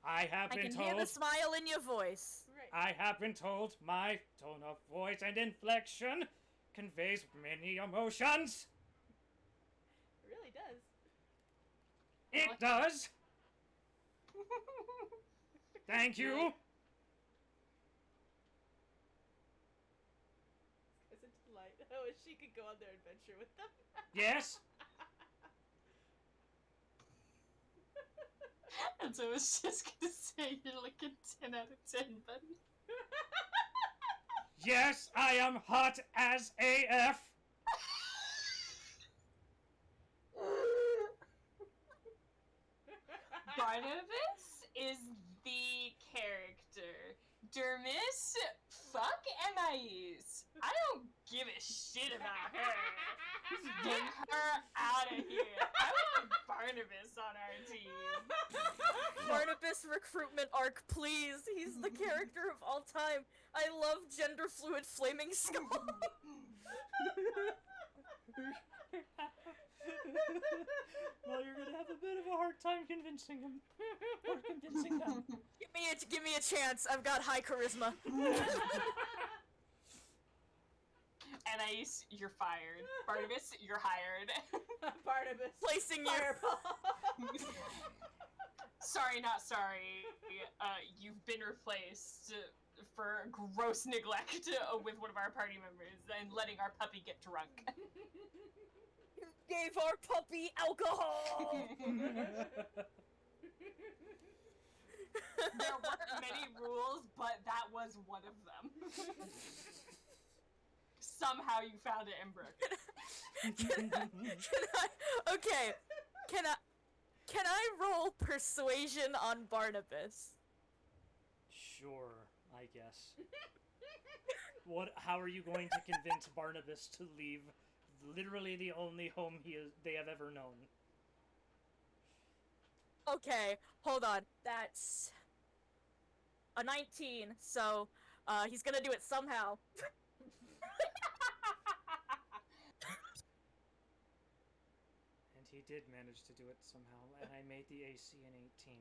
I have I been can told. hear the smile in your voice. Right. I have been told my tone of voice and inflection conveys many emotions. It really does. It does. Thank you. It's a delight. I wish she could go on their adventure with them. Yes. And so I was just gonna say you're like a 10 out of 10, buddy. Yes, I am hot as AF. Barnabas is the character. Dermis, fuck MIUs. I don't give a shit about her. Get her out of here. I want Barnabas on our team. Barnabas recruitment arc, please. He's the character of all time. I love gender fluid flaming skull. Well, you're gonna have a bit of a hard time convincing him. Or convincing them. Give me a chance. I've got high charisma. Anais, you're fired. Barnabas, you're hired. Barnabas. Placing you. Fireball. Sorry, not sorry. You've been replaced for gross neglect with one of our party members and letting our puppy get drunk. You gave our puppy alcohol. There weren't many rules, but that was one of them. Somehow you found it and broke it. Can I roll persuasion on Barnabas? Sure, I guess. How are you going to convince Barnabas to leave literally the only home they have ever known? Okay, hold on. That's a 19, so he's gonna do it somehow. And he did manage to do it somehow, and I made the AC an 18.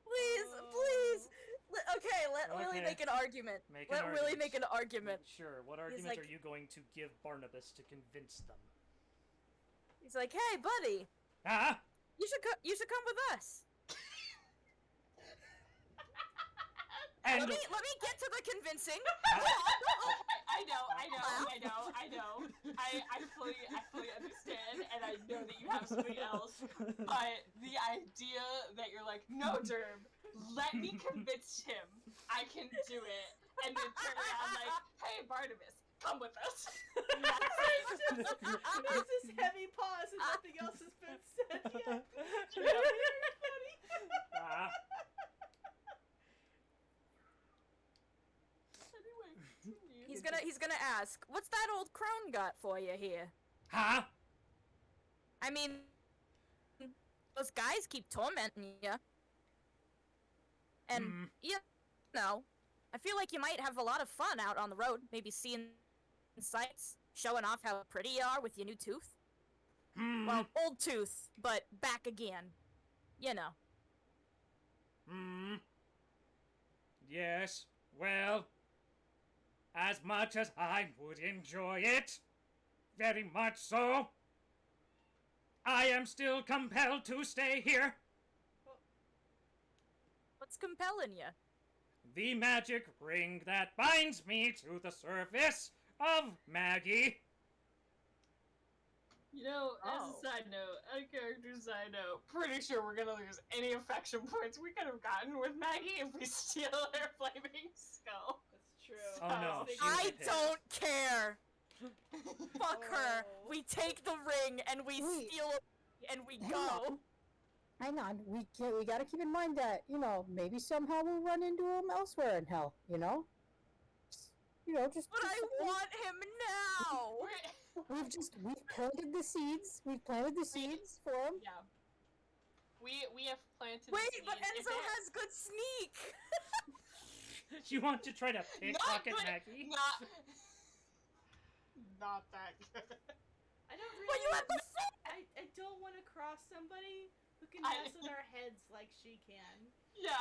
Please. Let Willie Okay. make an argument. Willie argument. make an argument. Sure, what argument like- are you going to give Barnabas to convince them? He's like, hey, buddy, Ah! you should come with us. And Let me get to the convincing. I know. I fully understand, and I know that you have something else. But the idea that you're like, no, Derm, let me convince him I can do it, and then turn around like, hey, Barnabas, come with us. There's this heavy pause and nothing else has been said yet. Ah. Anyway, He's gonna ask, what's that old crone got for you here? Huh? I mean, those guys keep tormenting you. And, you know, I feel like you might have a lot of fun out on the road, maybe seeing sights, showing off how pretty you are with your new tooth. Well, old tooth, but back again. You know. Yes, well, as much as I would enjoy it, very much so, I am still compelled to stay here. What's compelling you? The magic ring that binds me to the surface of Maggie. you know, as Oh. a side note, a character side note, pretty sure we're gonna lose any affection points we could have gotten with Maggie if we steal her flaming skull. That's true. Oh, no, was she thinking- was I pissed. don't care. Fuck her. Oh. We take the ring and we Wait. steal it and we Hang go. on. Hang on, we gotta keep in mind that, maybe somehow we'll run into him elsewhere in hell, just... But I want him now. We've planted the seeds. We've planted the seeds for him. Yeah. We have planted Wait, the but seeds. If Enzo it- has good sneak. You want to try to pickpocket good. Maggie? Not that good. I don't really. But you have the I don't want to cross somebody who can I- mess with our heads like she can. Yeah,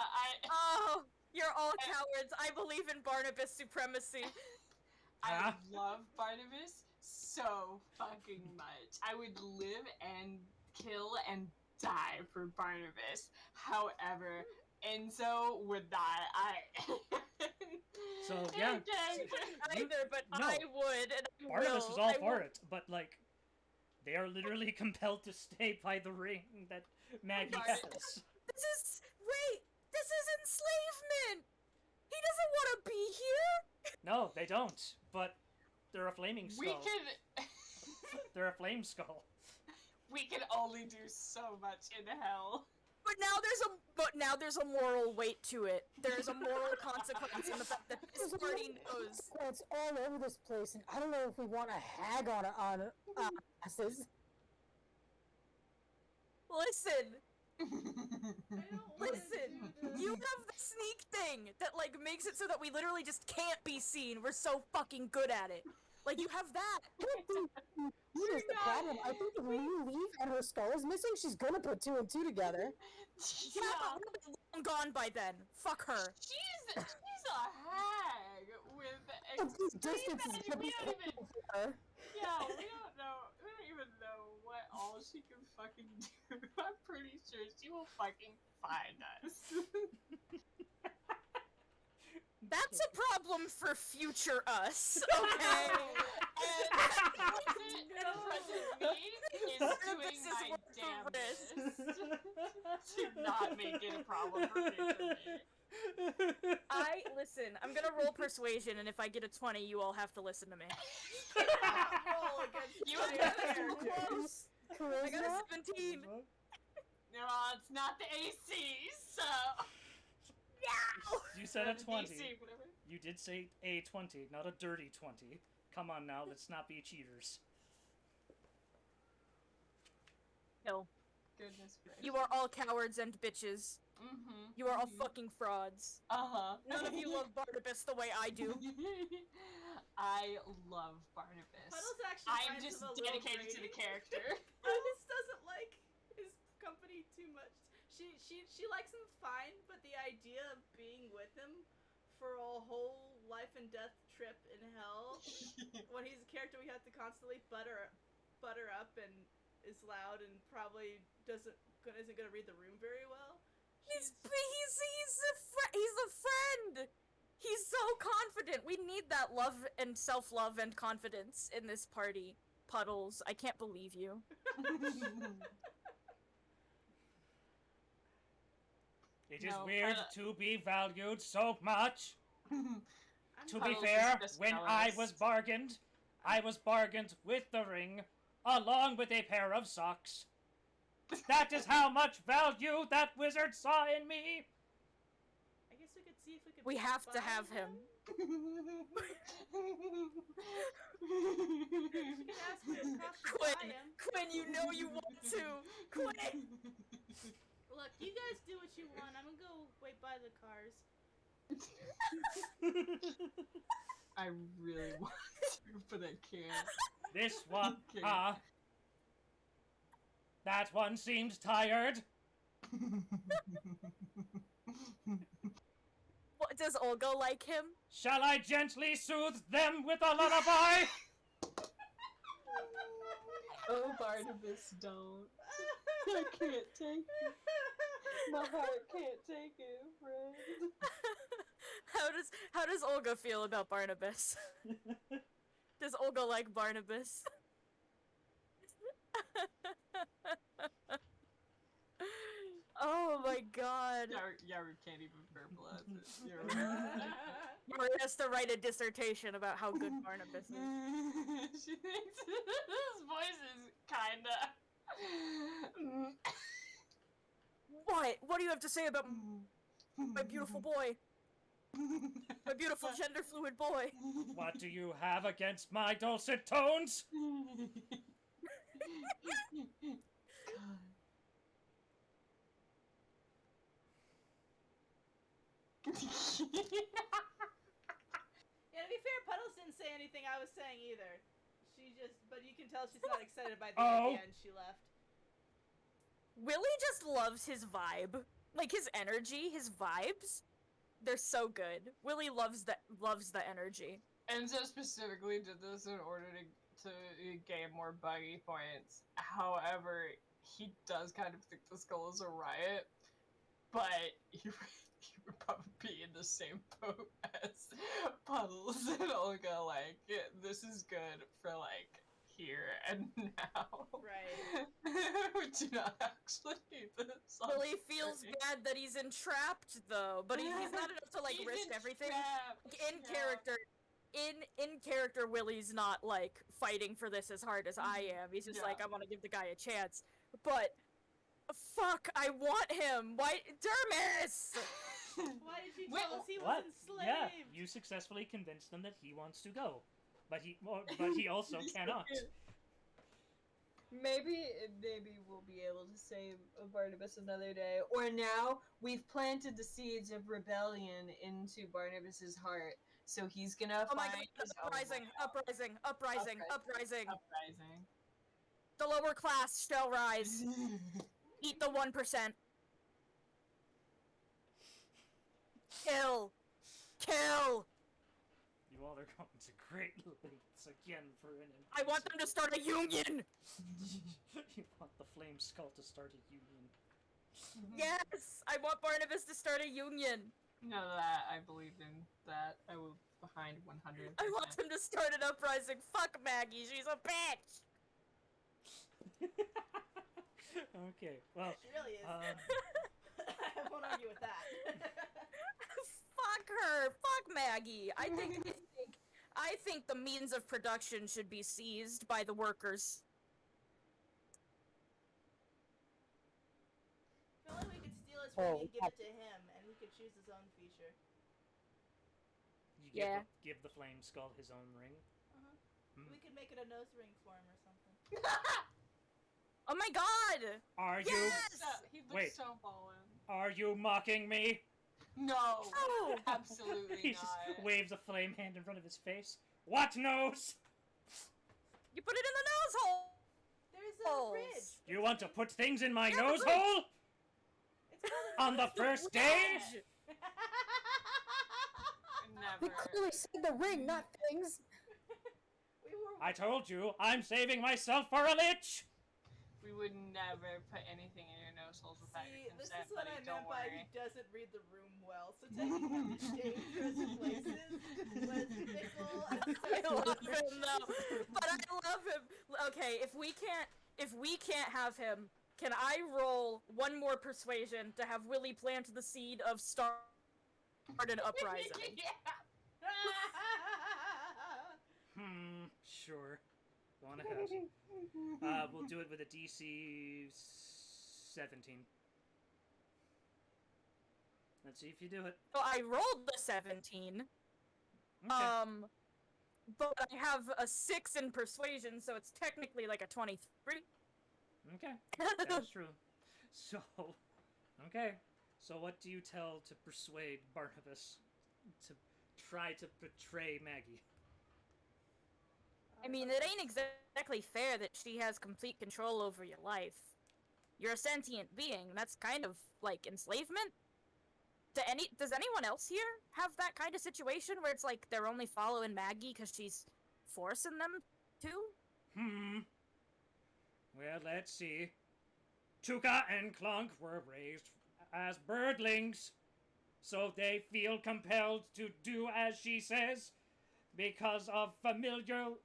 Oh, you're all cowards. I believe in Barnabas supremacy. I Huh? love Barnabas so fucking much. I would live and kill and die for Barnabas. However, Enzo would not. So, yeah. Either, but No. I would, and I Barnabas will. is all I for will. it, but like, they are literally compelled to stay by the ring that Maggie Barnabas- has. This is enslavement. He doesn't want to be here. No, they don't. But they're a flaming we skull. can They're a flame skull. we can only do so much in hell. But now there's a moral weight to it. There's a moral consequence in the fact that this party knows. It's all over this place, and I don't know if we want a hag on asses. Listen, I don't listen. wanna do You this. have the sneak thing that like makes it so that we literally just can't be seen. We're so fucking good at it. Like you have that. Here's the problem. I think if we leave and her skull is missing, she's gonna put 2 and 2 together. Yeah, but we'll be long gone by then. Fuck her. She's a hag with But this extreme distance is magic. gonna be We don't even painful for her. Yeah, we don't know. We don't even know what all she can fucking do. I'm pretty sure she will fucking find us. That's a problem for future us, okay? And present me is doing This is my worth the damnedest risk. to not make it a problem for future me. Listen, I'm gonna roll persuasion, and if I get a 20, you all have to listen to me. Roll against You my have character. I got a 17. No, it's not the AC, so. You said a The 20. DC, whatever. You did say a 20, not a dirty 20. Come on now, let's not be cheaters. No. Goodness gracious. You are all cowards and bitches. Mm-hmm. You are all fucking frauds. Uh-huh. None of you love Barnabas the way I do. I love Barnabas. Puddles actually I'm finds just him a little dedicated to the grating. character. Puddles doesn't like his company too much. She likes him fine, but the idea of being with him for a whole life and death trip in hell, when he's a character we have to constantly butter up and is loud and probably isn't gonna read the room very well. He's a friend. He's so confident. We need that love and self-love and confidence in this party. Puddles, I can't believe you. It is No, weird but- to be valued so much. I'm To Puddles be is fair, just when I jealous. was bargained with the ring, along with a pair of socks. That is how much value that wizard saw in me. I guess we could see if we could. We have to buy have him. We could ask him to cost to buy Quinn, him. Quinn, you know you want to. Quinn. Look, you guys do what you want. I'm gonna go wait by the cars. I really want to, but I can't. This one, Okay. that one seems tired. What, does Olga like him? Shall I gently soothe them with a lullaby? Oh, Barnabas, don't. I can't take it. My heart can't take it, friend. How does Olga feel about Barnabas? Does Olga like Barnabas? Oh my god. Yaru can't even verbalize it. Yaru. Yuri has to write a dissertation about how good Barnabas is. She thinks his voice is kinda. What? What do you have to say about my beautiful boy? My beautiful gender fluid boy? What do you have against my dulcet tones? Yeah, to be fair, Puddles didn't say anything I was saying either. She just, but you can tell she's not excited by the idea, and she left. Willie just loves his vibe. Like, his energy, his vibes, they're so good. Willie loves the energy. Enzo specifically did this in order to gain more buggy points. However, he does kind of think the skull is a riot, but he would probably be in the same boat as Puddles and Olga. Like, this is good for, like, here and now. Right. We do not actually need this. Willie feels bad that he's entrapped, though, but he's not enough to, like, He's risk everything. entrapped, Like, in character, Willie's not, like, fighting for this as hard as I am. He's just like, I want to give the guy a chance. But, fuck, I want him! Why? Dermis! Why did you tell us he was What? enslaved? Yeah, you successfully convinced them that he wants to go, but he also cannot. Maybe we'll be able to save Barnabas another day. Or now we've planted the seeds of rebellion into Barnabas's heart, so he's gonna Oh my find god, his own way uprising. Uprising. The lower class shall rise. Eat the 1%. Kill! You all are going to great lengths again for an. I want them to start a union! You want the Flame Skull to start a union. Yes! I want Barnabas to start a union! No, that I believe in that. I will behind 100%. I want him to start an uprising. Fuck Maggie, she's a bitch! Okay, well. She really is. I won't argue with that. Fuck her! Fuck Maggie! I think the means of production should be seized by the workers. If only we could steal his ring and give it to him, and he could choose his own feature. You Yeah. give the Flame Skull his own ring. We could make it a nose ring for him or something. Oh my god! Are you? Yes! He looks Wait. so fallen. Are you mocking me? No, Oh! absolutely He just not. waves a flame hand in front of his face. What nose? You put it in the nose hole! There's a Holes. bridge. You want to put things in my Yeah, the nose bridge. hole? It's called a On the nose first day? Bridge. We Never. clearly said the ring, not things. We were. I told you, I'm saving myself for a lich! We would never put anything in your nose holes without your See, this consent, is what buddy. I Don't meant by worry. he doesn't read the room well. So taking him to dangerous places was fickle and I love so him though, but I love him. Okay, if we can't have him, can I roll one more persuasion to have Willie plant the seed of start an uprising? Yeah. Sure. Go on ahead. We'll do it with a DC 17. Let's see if you do it. So I rolled the 17. Okay. But I have a 6 in persuasion, so it's technically like a 23. Okay. That's true. So, okay. So what do you tell to persuade Barnabas to try to betray Maggie? I mean, it ain't exactly fair that she has complete control over your life. You're a sentient being. That's kind of like enslavement. Does anyone else here have that kind of situation where it's like they're only following Maggie because she's forcing them to? Well, let's see. Tuka and Clunk were raised as birdlings, so they feel compelled to do as she says because of familial,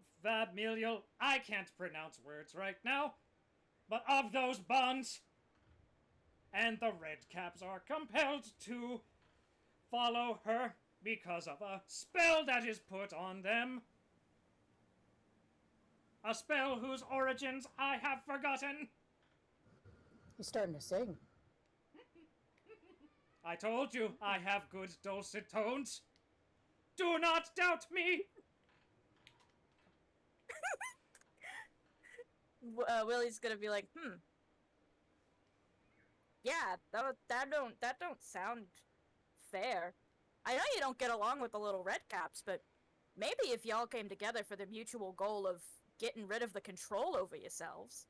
I can't pronounce words right now, but of those bonds. And the Redcaps are compelled to follow her because of a spell that is put on them. A spell whose origins I have forgotten. He's starting to sing. I told you I have good dulcet tones. Do not doubt me. Willie's gonna be like, yeah, that don't sound fair. I know you don't get along with the little redcaps, but maybe if y'all came together for the mutual goal of getting rid of the control over yourselves.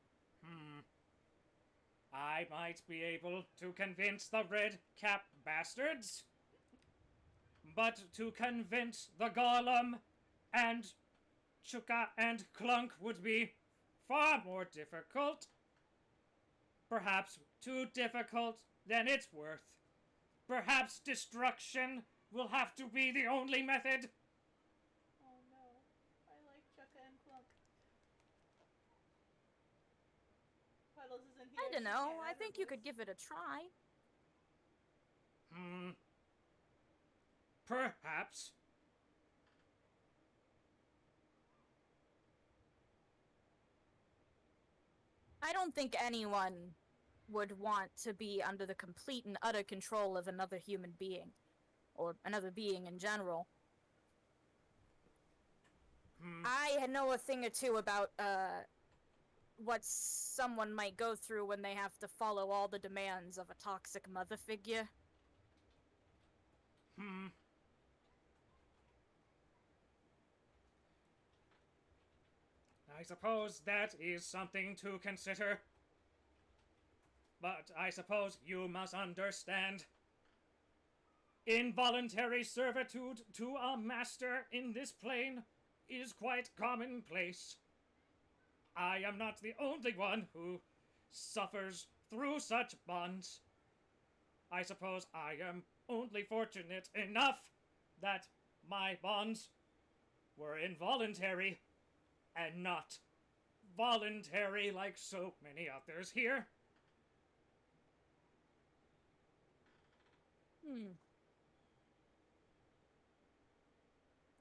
I might be able to convince the red cap bastards, but to convince the Golem and Chuka and Clunk would be far more difficult. Perhaps too difficult than it's worth. Perhaps destruction will have to be the only method. Oh no. I like Chukka and Clunk. Puddles isn't here. I don't she know. can't I add her think you voice. could give it a try. Perhaps. I don't think anyone would want to be under the complete and utter control of another human being. Or another being in general. I know a thing or two about, what someone might go through when they have to follow all the demands of a toxic mother figure. I suppose that is something to consider. But I suppose you must understand. Involuntary servitude to a master in this plane is quite commonplace. I am not the only one who suffers through such bonds. I suppose I am only fortunate enough that my bonds were involuntary and not voluntary like so many others here.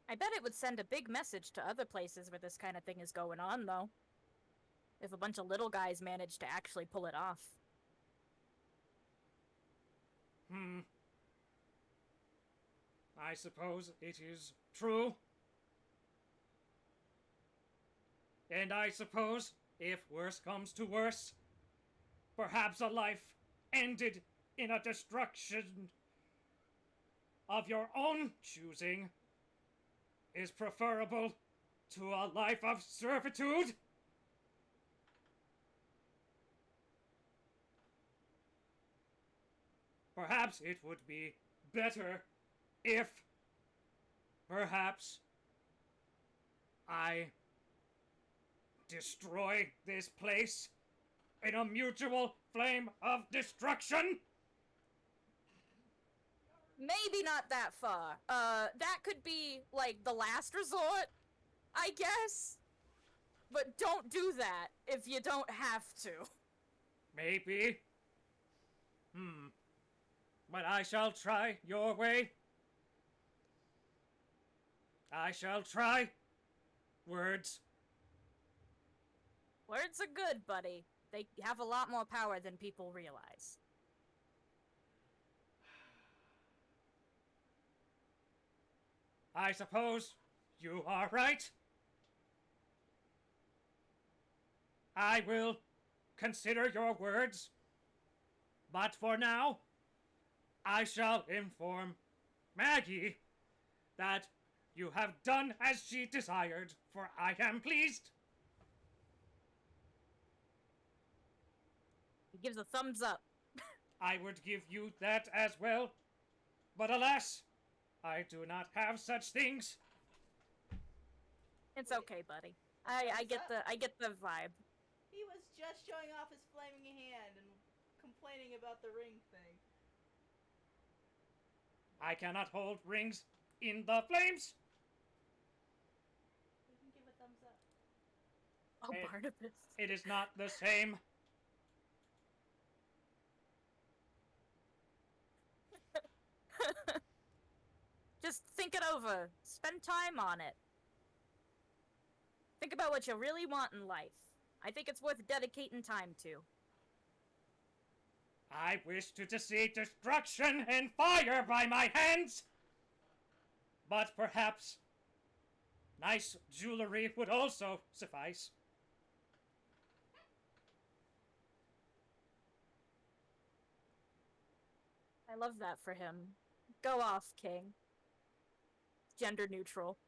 I bet it would send a big message to other places where this kind of thing is going on, though. If a bunch of little guys manage to actually pull it off. I suppose it is true. And I suppose, if worse comes to worse, perhaps a life ended in a destruction of your own choosing is preferable to a life of servitude. Perhaps it would be better if, perhaps, I destroy this place in a mutual flame of destruction? Maybe not that far. That could be, like, the last resort, I guess. But don't do that if you don't have to. Maybe. But I shall try your way. I shall try. Words. Words are good, buddy. They have a lot more power than people realize. I suppose you are right. I will consider your words. But for now, I shall inform Maggie that you have done as she desired, for I am pleased. He gives a thumbs up. I would give you that as well, but alas, I do not have such things. It's okay, buddy. I get the vibe. He was just showing off his flaming hand and complaining about the ring thing. I cannot hold rings in the flames. We can give a thumbs up. Oh, Hey. Barnabas. It is not the same. Just think it over. Spend time on it. Think about what you really want in life. I think it's worth dedicating time to. I wish to see destruction and fire by my hands. But perhaps nice jewelry would also suffice. I love that for him. Go off, King. Gender neutral.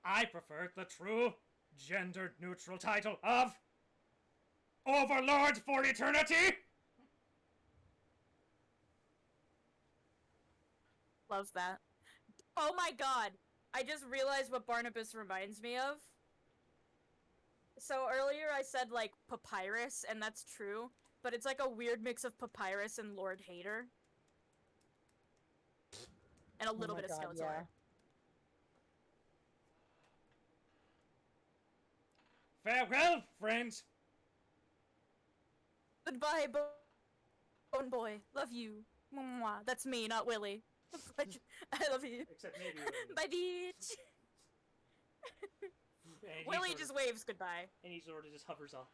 I prefer the true gender neutral title of Overlord for Eternity! Loves that. Oh my god! I just realized what Barnabas reminds me of. So earlier I said, like, papyrus, and that's true, but it's like a weird mix of papyrus and Lord Hater. And a little my bit of God, Skeletor. yeah. Farewell, friends! Goodbye, Bone Boy. Love you. Mwah. That's me, not Willy. I love you. Except maybe Willy. Bye, bitch. And he Willy sort just of- waves goodbye. And he sort of just hovers off.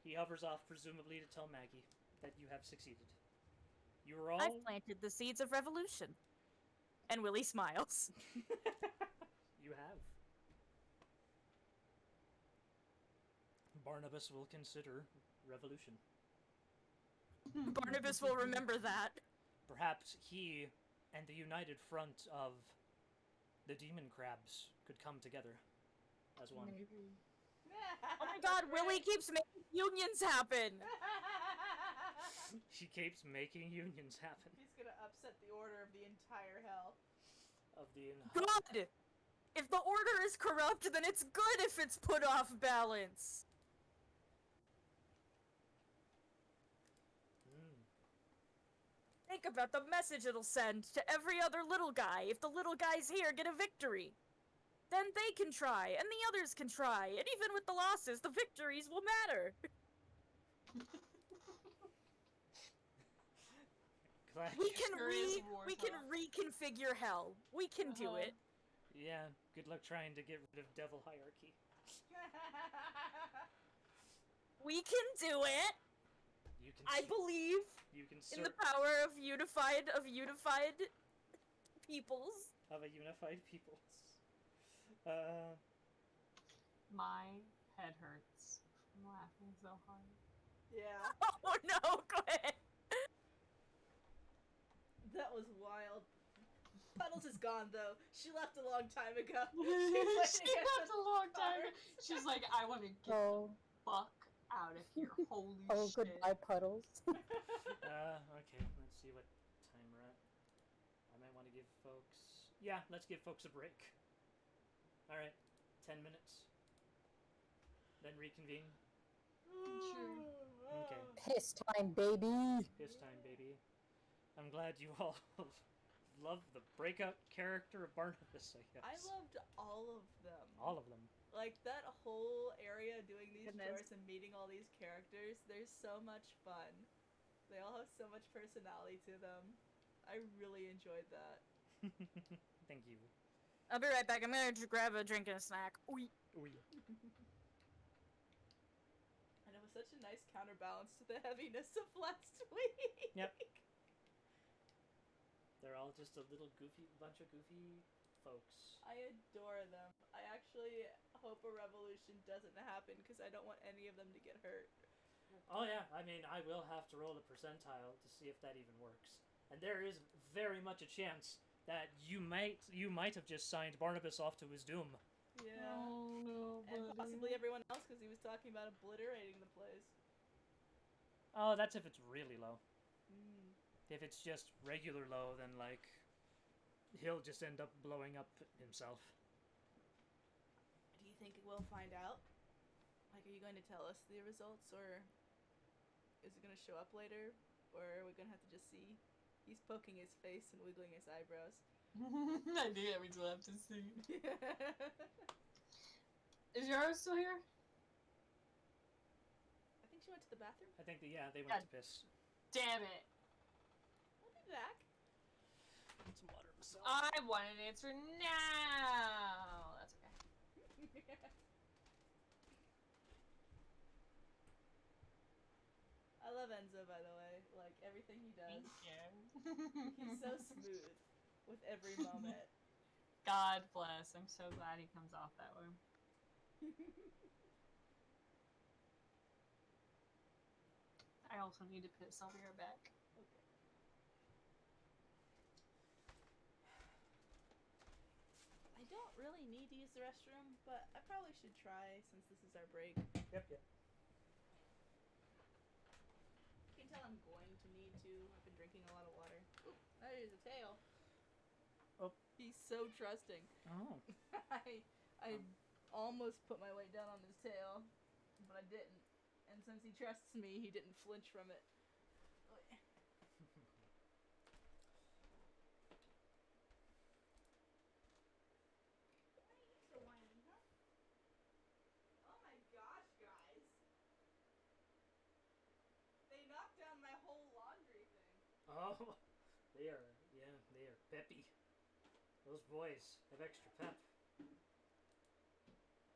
He hovers off, presumably to tell Maggie that you have succeeded. You are all... I've planted the seeds of revolution. And Willy smiles. You have. Barnabas will consider revolution. Barnabas will remember that. Perhaps he and the united front of the demon crabs could come together as one. Maybe. Oh my god, Willy keeps making unions happen! He keeps making unions happen. He's gonna upset the order of the entire hell. Of the Good! If the order is corrupt, then it's good if it's put off balance! Think about the message it'll send to every other little guy if the little guys here get a victory. Then they can try, and the others can try, and even with the losses, the victories will matter. Glad We you- can Serious war we can talk. reconfigure hell. We can do it. Yeah, good luck trying to get rid of devil hierarchy. We can do it. You can I believe you can in the power of unified peoples. of a unified peoples. My head hurts from laughing so hard. Yeah, Oh no, go ahead. that was wild. Puddles is gone though. She left a long time ago. She left a long time ago. She's like, I want to get Oh, the fuck out of here. Holy oh, shit. goodbye, Puddles. Okay, let's see what time we're at. I might want to give folks... Yeah, let's give folks a break. Alright, 10 minutes. Then reconvene. Sure. Okay. Piss time, baby. This time, baby. I'm glad you all love the breakout character of Barnabas, I guess. I loved all of them. All of them. Like that whole area doing these Goodness. chores and meeting all these characters, they're so much fun. They all have so much personality to them. I really enjoyed that. Thank you. I'll be right back. I'm gonna grab a drink and a snack. Oy. Ooh. And it was such a nice counterbalance to the heaviness of last week. Yep. They're all just a little bunch of goofy folks. I adore them. I actually hope a revolution doesn't happen because I don't want any of them to get hurt. Oh yeah, I mean, I will have to roll a percentile to see if that even works. And there is very much a chance that you might have just signed Barnabas off to his doom. Yeah. Oh no, And buddy. possibly everyone else because he was talking about obliterating the place. Oh, that's if it's really low. Mm. If it's just regular low, then like he'll just end up blowing up himself. Do you think we'll find out? Like, are you going to tell us the results, or is it going to show up later, or are we going to have to just see? He's poking his face and wiggling his eyebrows. I knew that we still have to see. Is Yaro still here? I think she went to the bathroom. I think that they went God. to piss. Damn it. I'll be back. Get some water myself. I want an answer now. That's okay. I love Enzo, by the way. Like, everything he does. Thank you. He's so smooth with every moment. God bless. I'm so glad he comes off that way. I also need to piss. I'll be right back. Okay. I don't really need to use the restroom, but I probably should try since this is our break. Yep, yep. You can tell I'm going to need to. I've been drinking a lot of water. Ooh, there's a tail. Oh. He's so trusting. Oh. I almost put my weight down on his tail, but I didn't. And since he trusts me, he didn't flinch from it. Why are you so whiny, huh? Oh my gosh, guys. They knocked down my whole laundry thing. Oh, they are peppy. Those boys have extra pep.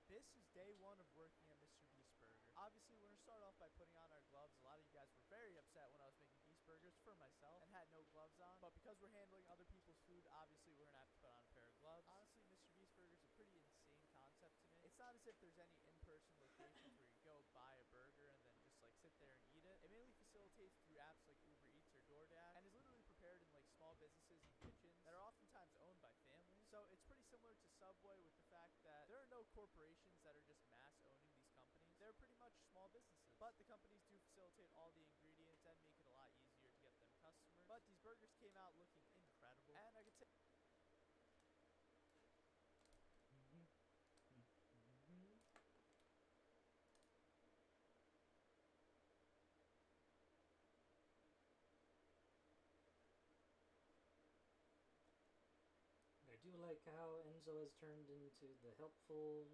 This is day one of working at Mr. Beast Burger. Obviously, we're going to start off by putting on our gloves. A lot of you guys were very upset when I was making Beast Burgers for myself and had no gloves on. But because we're handling other people's food, obviously we're going to have to put on a pair of gloves. Honestly, Mr. Beast Burger is a pretty insane concept to me. It's not as if there's any in-person locations where you go buy a burger and then just like sit there and eat it. It mainly facilitates through apps like Uber Eats or DoorDash and is literally prepared in like small businesses and kitchens that are oftentimes owned by families. So it's pretty similar to Subway with the fact that there are no corporations that are just mass owning these companies. They're pretty much small businesses. But the companies do facilitate all the ingredients and make it a lot easier to get them customers. But these burgers came out looking incredible. And I could say I do like how Enzo has turned into the helpful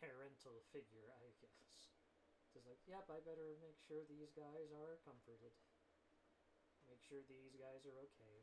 parental figure, I guess. Just like, yep, I better make sure these guys are comforted. Make sure these guys are okay.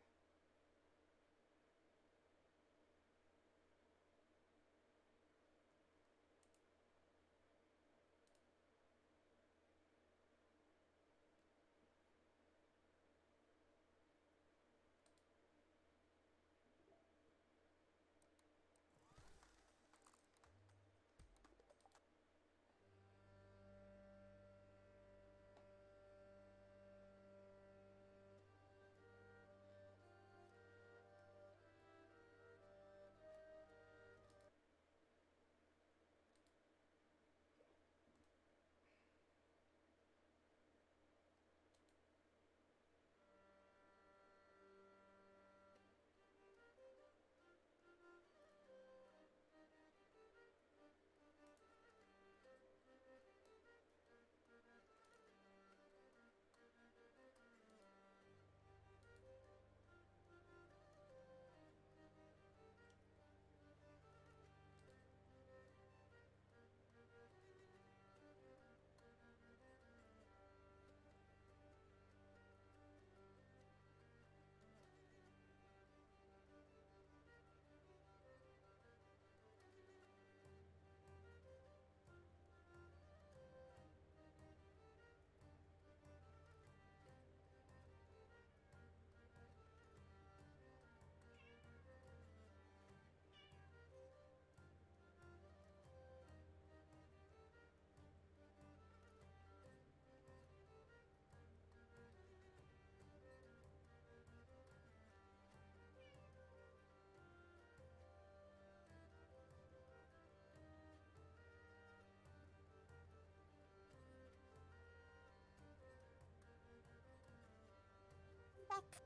Back.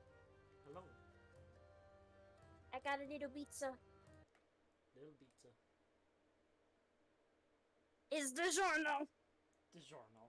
Hello, I got a little pizza. little pizza. Is the giorno. DiGiorno.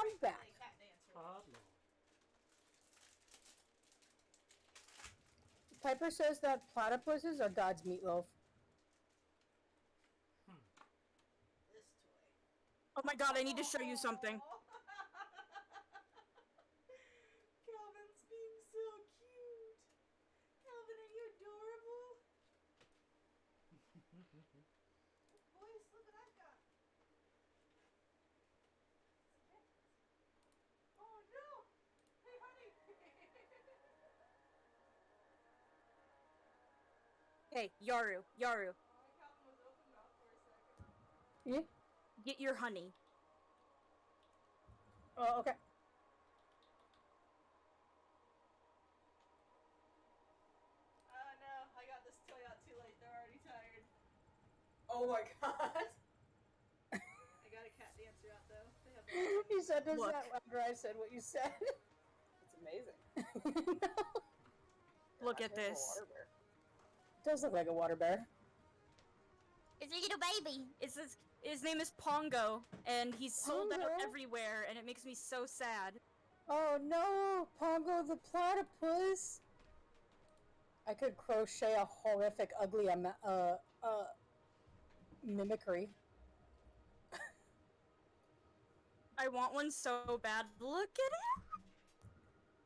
I'm back. Play cat dancer. Oh, Lord. Piper says that platypuses are God's meatloaf. This toy. Oh my god, I need to show you something. Aw. Calvin's being so cute. Calvin, are you adorable? Boys, look what I've got. Oh no! Hey, honey! Hey, Yaru, Oh, Yaru, Calvin was open mouth for a second. Yeah? get your honey. Oh, okay. No, I got this toy out too late. They're already tired. Oh my god. I got a cat dancer out though. They have You said this Look. after I said what you said. It's amazing. Look at this. It does look like a water bear. It's a little baby. His name is Pongo, and he's sold out Pongo? everywhere, and it makes me so sad. Oh no, Pongo the platypus! I could crochet a horrific, ugly mimicry. I want one so bad. Look at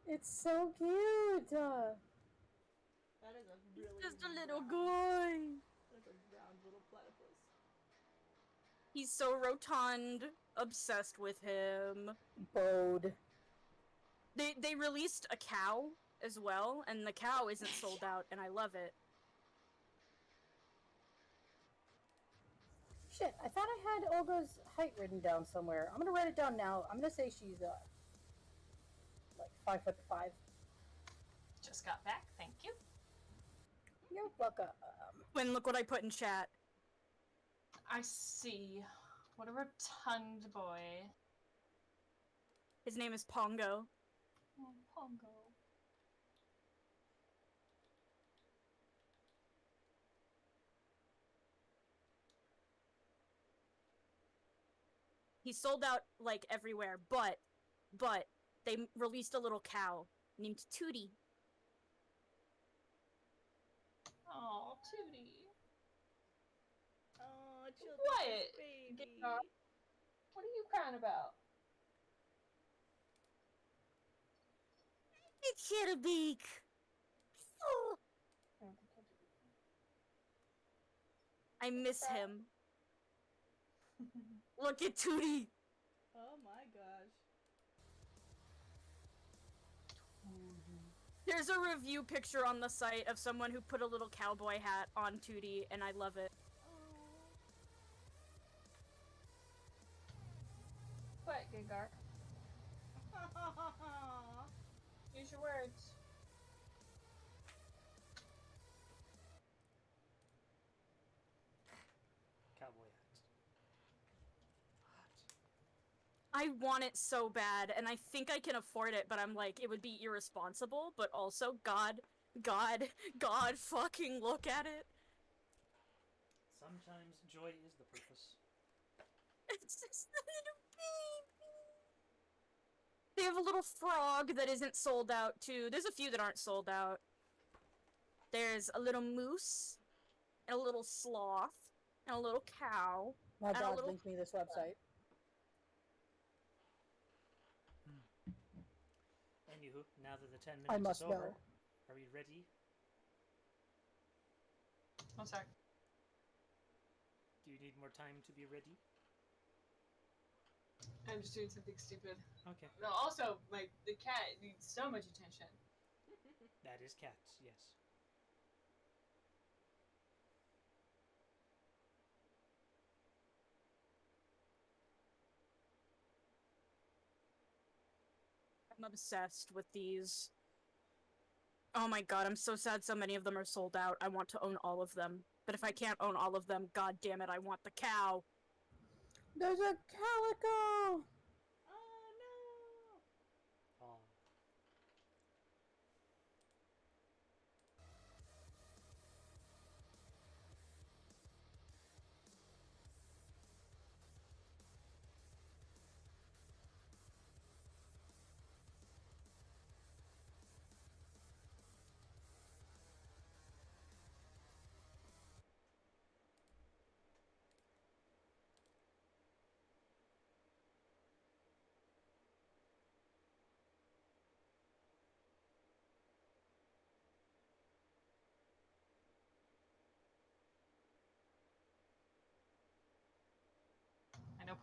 it. It's so cute. That is a really Just a little round- guy. That's a round little platypus. He's so rotund. Obsessed with him. Bode. They released a cow as well, and the cow isn't sold out, and I love it. Shit, I thought I had Olga's height written down somewhere. I'm gonna write it down now. I'm gonna say she's like 5'5". Just got back, thank you. You're welcome. When look what I put in chat. I see. What a rotund boy. His name is Pongo. Oh, Pongo. He's sold out like everywhere, but they released a little cow named Tootie. Oh, Tootie. Oh, children's Quiet. baby. Get off. What are you crying about? It's Shitterbeak. Oh, I miss him. Look at Tootie. Oh my gosh. There's a review picture on the site of someone who put a little cowboy hat on Tootie, and I love it. What, Gengar? Oh. Use your words. Cowboy hats. I want it so bad, and I think I can afford it, but I'm like, it would be irresponsible, but also, God, fucking look at it. Sometimes joy is the purpose. It's just a little baby. They have a little frog that isn't sold out, too. There's a few that aren't sold out. There's a little moose, and a little sloth, and a little cow. My And a dad little- linked me this website. Anywho, now that the 10 I minutes must is over, know. are we ready? One sec. Do you need more time to be ready? I'm just doing something stupid. Okay. No, also, the cat needs so much attention. That is cats, yes. I'm obsessed with these. Oh my god, I'm so sad so many of them are sold out. I want to own all of them. But if I can't own all of them, god damn it, I want the cow. There's a calico! Oh no! Aw.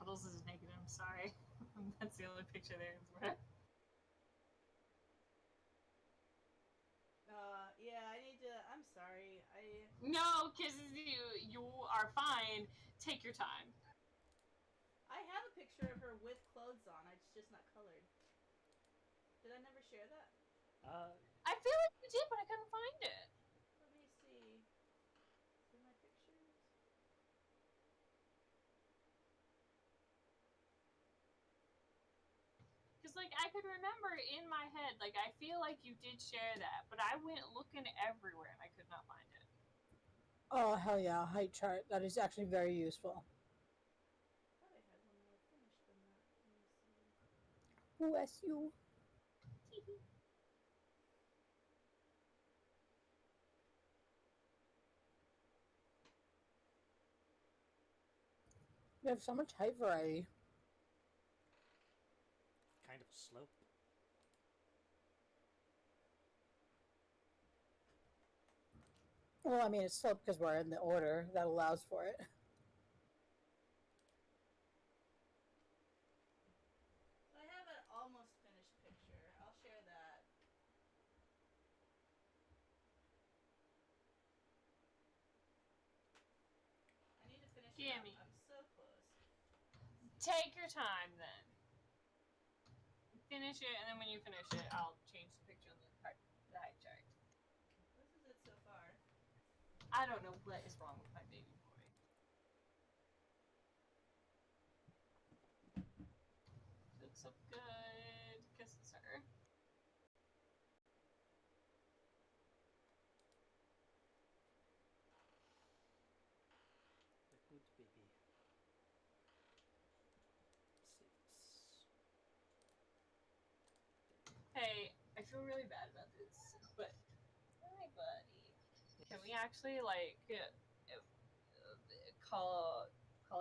Puddles is naked. I'm sorry. That's the only picture there is where. Yeah, I need to. I'm sorry. No, kisses you are fine. Take your time. I have a picture of her with clothes on. It's just not colored. Did I never share that? I feel like you did, but I couldn't find it. Let me see. See my pictures. Because, like, I could remember in my head, like, I feel like you did share that, but I went looking everywhere and I could not find it. Oh, hell yeah, height chart. That is actually very useful. I thought I had one more finished than that. Let me see. Bless you. You have so much height variety. Kind of a slope. Well, I mean, it's slow because we're in the order that allows for it. So I have an almost finished picture. I'll share that. I need to finish it up. Gimme. I'm so close. Take your time then. Finish it, and then when you finish it, I'll change the picture on the height chart. This is it so far. I don't know what is wrong with my baby boy. Looks so good. Kisses her. A good baby. Save this. Hey, I feel really bad about this, but my buddy, can we actually like call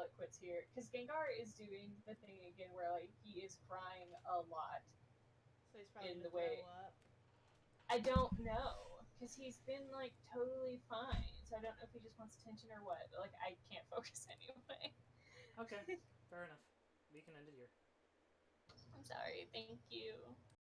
it quits here? Because Gengar is doing the thing again where like he is crying a lot. So he's probably In gonna the way- throw up. I don't know because he's been like totally fine, so I don't know if he just wants attention or what. But like I can't focus anyway. Okay, fair enough. We can end it here. I'm sorry. Thank you.